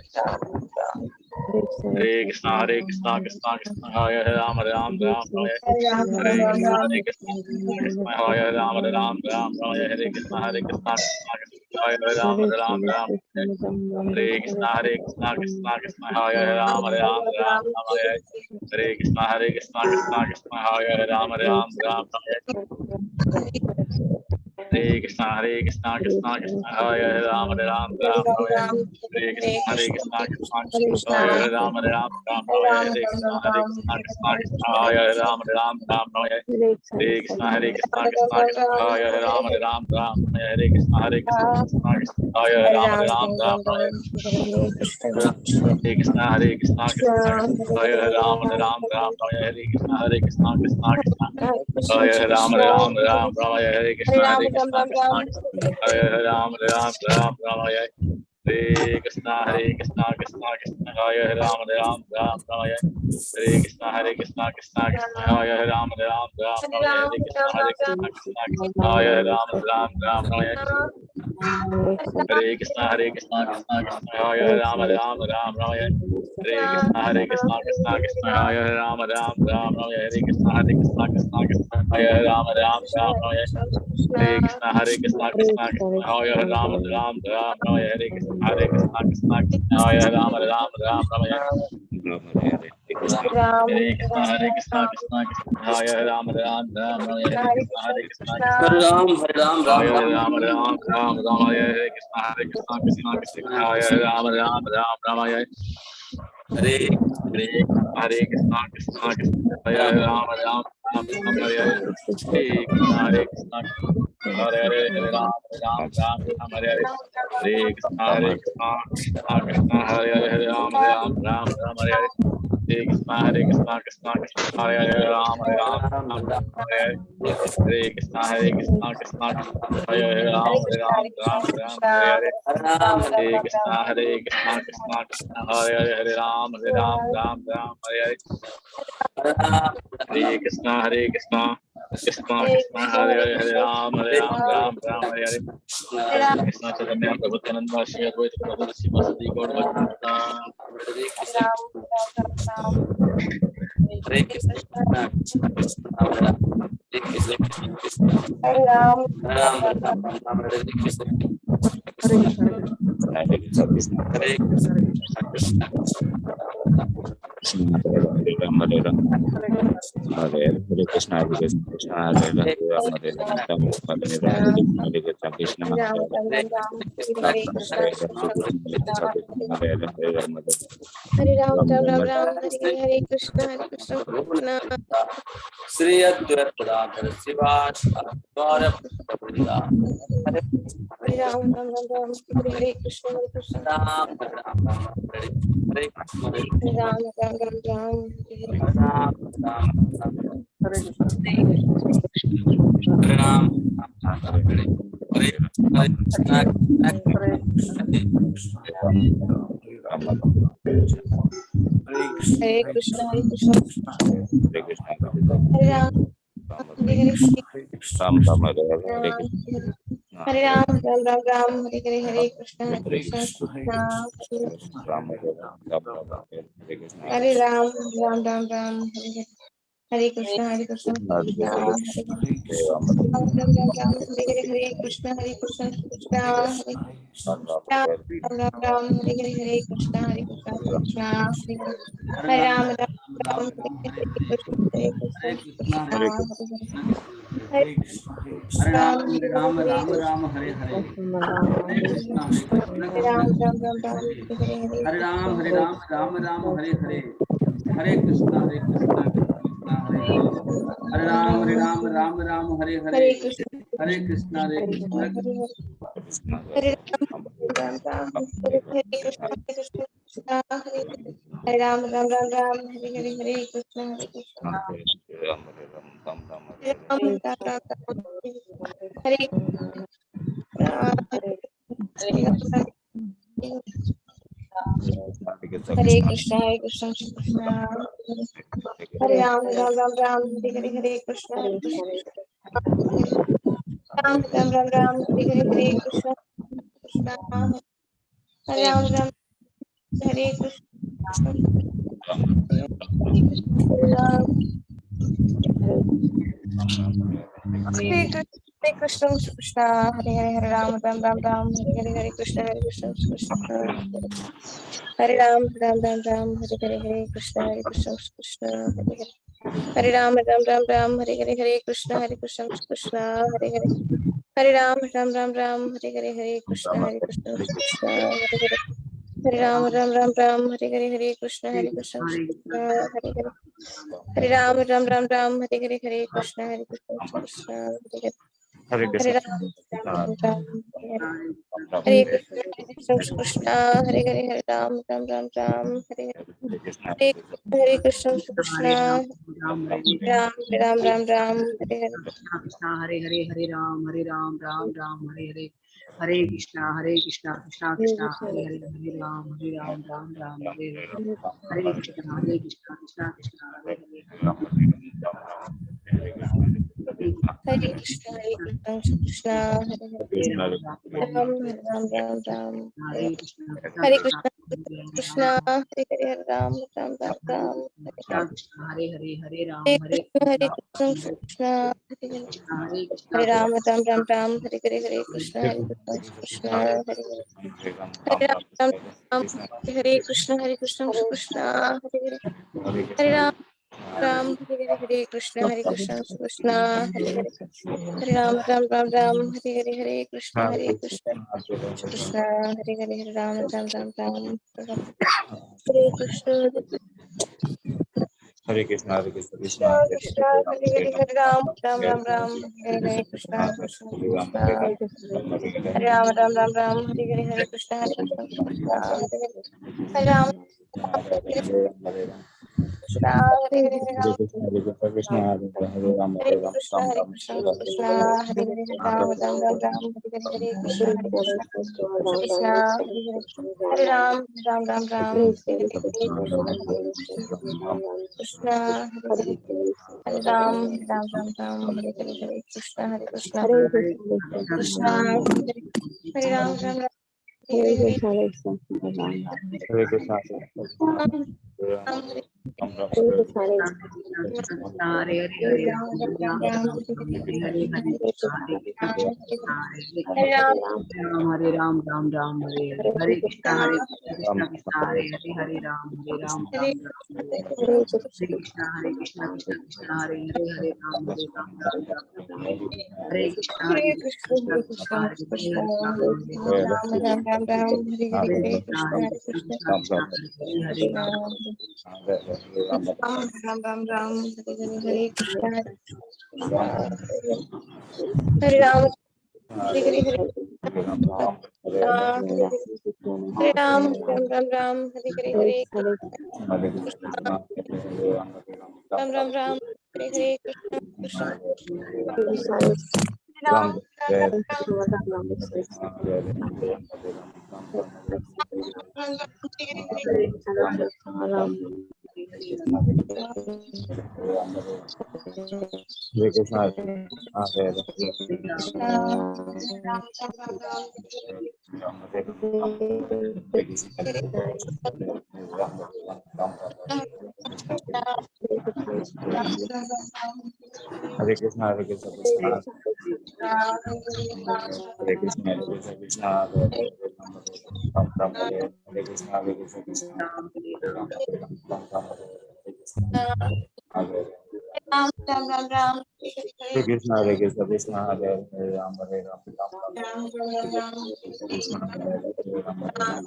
Hare Krishna Krishna Krishna Hare Hare Ram Ram Ram Hare Hare Krishna Krishna Krishna Hare Ram Ram Ram Hare Krishna Krishna Hare Ram Ram Ram Hare Krishna Krishna Krishna Hare Ram Ram Ram Hare Hare Krishna Krishna Krishna Hare Ram Ram Ram Hare Hare Krishna Krishna Krishna Hare Ram Ram Ram Hare Hare Krishna Krishna Krishna Hare Ram Ram Ram Hare Hare Krishna Krishna Krishna Hare Ram Ram Ram Hare Hare Krishna Krishna Krishna Hare Ram Ram Ram Hare Krishna Krishna Krishna Hare Ram Ram Ram Hare Krishna Krishna Hare Ram Ram Ram Hare Krishna Krishna Krishna Hare Ram Ram Ram Hare Krishna Krishna Krishna Hare Ram Ram Ram Hare Hare Krishna Krishna Krishna Hare Ram Ram Ram Hare Hare Krishna Krishna Krishna Hare Ram Ram Ram Hare Krishna Krishna Krishna Hare Ram Ram Ram Hare Hare Krishna Krishna Krishna Hare Ram Ram Ram Hare Hare Krishna Krishna Krishna Hare Ram Ram Ram Hare Krishna Krishna Krishna Hare Ram Ram Ram Hare Hare Krishna Krishna Krishna Hare Ram Ram Ram Hare Krishna Krishna Krishna Hare Ram Ram Ram Hare Hare Krishna Krishna Krishna Hare Ram Ram Ram Hare Krishna Krishna Hare Ram Hare Ram Ram Hare Ram Ram Ram Ram Ram Hare Krishna Krishna Krishna Hare Ram Ram Ram Ram Hare Hare Hare Krishna Krishna Krishna Hare Ram Ram Ram Ram Hare Hare Krishna Krishna Hare Hare Ram Ram Ram Ram Hare Hare Krishna Krishna Krishna Hare Hare Ram Ram Ram Ram Hare Hare Krishna Krishna Krishna Hare Hare Ram Ram Ram Ram Hare Hare Krishna Krishna Hare Hare Ram Ram Ram Ram Hare Hare Hare Krishna Krishna Hare Hare Ram Ram Ram Ram Hare Hare Hare Krishna Krishna Krishna Hare Hare Ram Ram Ram Hare Hare Krishna Chaitanya Prabhu Nityananda Shri Advaita Prabhu Sivasadi Gaur Bhatta Hare Krishna Hare Ram Ram Ram Hare Krishna Hare Krishna Hare Krishna Krishna Hare Hare Ram Hare Ram Ram Hare Hare Krishna Ram Ram Hare Krishna Hare Ram Hare Ram Ram Ram Hare Krishna Krishna Sri Advaita Sivas Advara Prabhupada Hare Hare Ram Ram Ram Hare Krishna Krishna Ram Ram Hare Krishna Hare Ram Ram Ram Hare Ram Hare Hare Krishna Hare Ram Hare Ram Ram Hare Hare Hare Ram Ram Ram Hare Krishna Krishna Ram Hare Ram Hare Ram Ram Ram Hare Krishna Krishna Hare Krishna Krishna Ram Ram Hare Krishna Krishna Hare Ram Ram Hare Ram Ram Ram Hare Hare Hare Krishna Ram Ram Hare Ram Hare Ram Ram Ram Hare Hare Hare Krishna Krishna Hare Ram Ram Ram Hare Hare Hare Krishna Hare Ram Ram Hare Ram Ram Ram Hare Krishna Hare Hare Krishna Krishna Hare Ram Ram Hare Krishna Ram Ram Hare Krishna Krishna Hare Ram Hare Krishna Hare Krishna Krishna Hare Hare Hare Ram Ram Ram Ram Hare Hare Krishna Krishna Hare Ram Ram Ram Ram Hare Hare Krishna Krishna Hare Ram Ram Ram Ram Hare Hare Krishna Krishna Hare Hare Hare Ram Ram Ram Ram Hare Hare Krishna Krishna Hare Ram Ram Ram Ram Hare Hare Krishna Krishna Hare Hare Hare Ram Ram Ram Ram Hare Hare Krishna Krishna Hare Hare Krishna. Ram Ram Ram Hare Krishna Hare Hare Ram Ram Ram Ram Hare Hare Krishna Krishna Ram Ram Ram Ram Hare Hare Krishna Hare Hare Hare Ram Ram Ram Hare Hare Hare Krishna Krishna Krishna Hare Hare Hare Ram Ram Hare Hare Hare Krishna Krishna Krishna Hare Hare Hare Krishna Krishna Hare Hare Ram Ram Ram Ram Hare Hare Krishna Krishna Hare Hare Ram Ram Ram Ram Hare Hare Hare Ram Hare Hare Krishna Krishna Hare Ram Ram Ram Ram Hare Hare Krishna Krishna Hare Ram Ram Ram Hare Krishna Krishna Hare Ram Ram Hare Krishna Krishna Hare Ram Ram Ram Ram Hare Krishna Krishna Hare Ram Ram Ram Ram Hare Krishna Hare Krishna, Hare Krishna, Krishna Krishna Hare Ram Ram Ram Ram Hare Krishna Krishna Hare Ram Ram Ram Ram Hare Krishna Krishna Hare Ram Krishna Hare Ram Krishna, Hare Ram, Hare Hare Ram, Krishna Ram Hare Ram, Krishna Hare Krishna Hare Ram Ram Ram Ram Hare Krishna Krishna Hare Ram Ram Ram Ram Hare Krishna Hare Ram Ram Ram Ram Hare Krishna Hare Krishna Krishna Hare Ram Ram Ram Hare Hare Krishna, Ram Hare Hare Hare Ram Ram Hare Hare Krishna Krishna Hare Hare Ram Ram Hare Krishna Krishna Hare Hare Ram Ram Hare Krishna Hare Krishna Hare Krishna Krishna Ram Ram Ram Ram Hare Krishna Hare Krishna Ram Ram Ram Hare Krishna Hare Ram Hare Hare Hare Ram Ram Ram Ram Hare Hare Ram Ram Ram Hare Hare Krishna Krishna Ram Ram Ram Hare Krishna, Hare Hare Krishna, Hare Krishna, Krishna Hare Krishna, Hare Krishna, Krishna Ram Ram Hare Hare Krishna, Hare Krishna, Krishna Ram Ram Hare Ram Ram Ram Ram Hare Krishna, Hare Krishna, Krishna Hare Ram, Hare Ram, Ram Ram Ram Ram Krishna, Hare Ram, Hare Ram,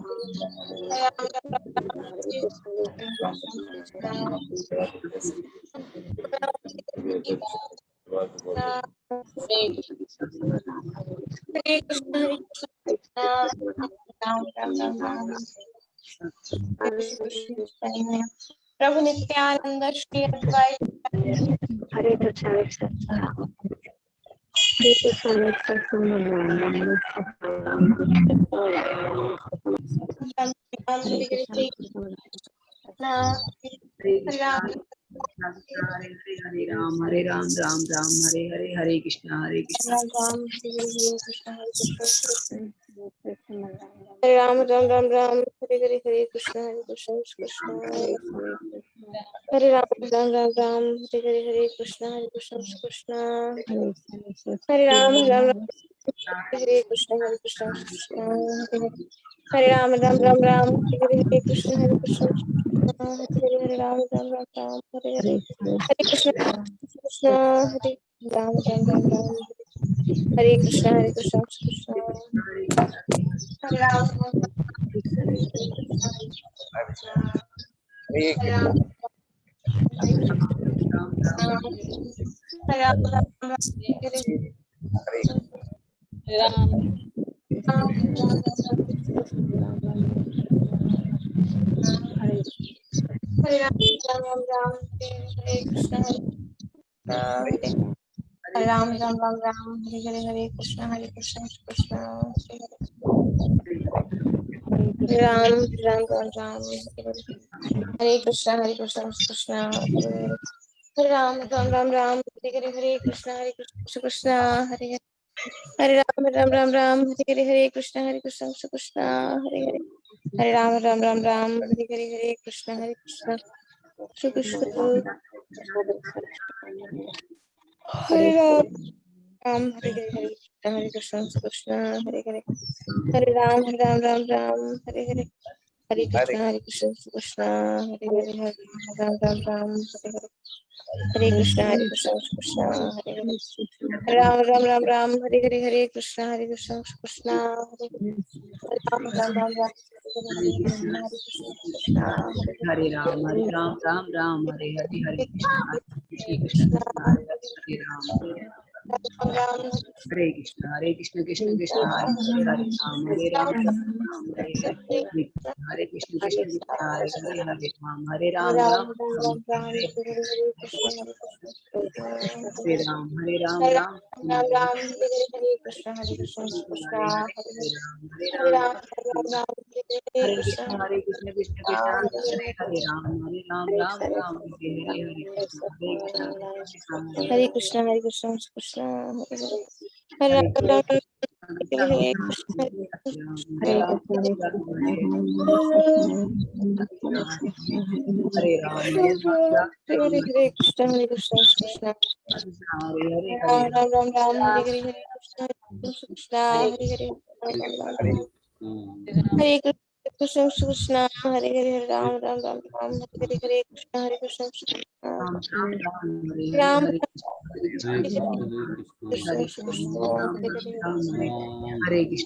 प्रभु Nityanand Shri Advaita Hare Krishna, Hare Hare Ram Hare Hare Hare Krishna Krishna Ram Ram Ram Ram हरे कृष्णा कृष्ण हरे राम राम राम राम हरे कृष्णा कृष्ण हरे राम राम हरे कृष्ण कृष्ण हरे राम राम राम हरे कृष्ण हरे राम राम राम हरे कृष्ण कृष्ण हरे राम राम राम हरे कृष्ण कृष्ण हरे राम हरे हरे राम हरे राम राम हरे राम हरे राम राम हरे कृष्ण हरे राम राम हरे कृष्ण कृष्ण हरे राम राम हरे कृष्ण कृष्ण हरे राम राम हरे कृष्ण कृष्ण हरे राम राम हरे कृष्ण कृष्ण हरे राम राम हरे कृष्ण कृष्ण हरे राम हरे कृष्ण कृष्ण हरे राम राम हरे कृष्ण कृष्ण हरे राम हरे कृष्ण कृष्ण हरे राम हरे कृष्ण कृष्ण राम हरे राम राम राम हरे हरे हरे कृष्ण हरे राम हरे कृष्ण कृष्ण कृष्ण हरे राम हरे हरे कृष्ण कृष्ण हरे राम हरे हरे राम राम हरे कृष्ण कृष्ण हरे राम हरे कृष्ण कृष्ण हरे राम राम राम हरे हरे कृष्ण कृष्ण हरे हरे राम हरे कृष्ण हरे हरे राम हरे कृष्ण कृष्ण राम हरे कृष्ण हरे कृष्ण कृष्ण हरे राम हरे कृष्ण राम हरे कृष्ण कृष्ण कृष्ण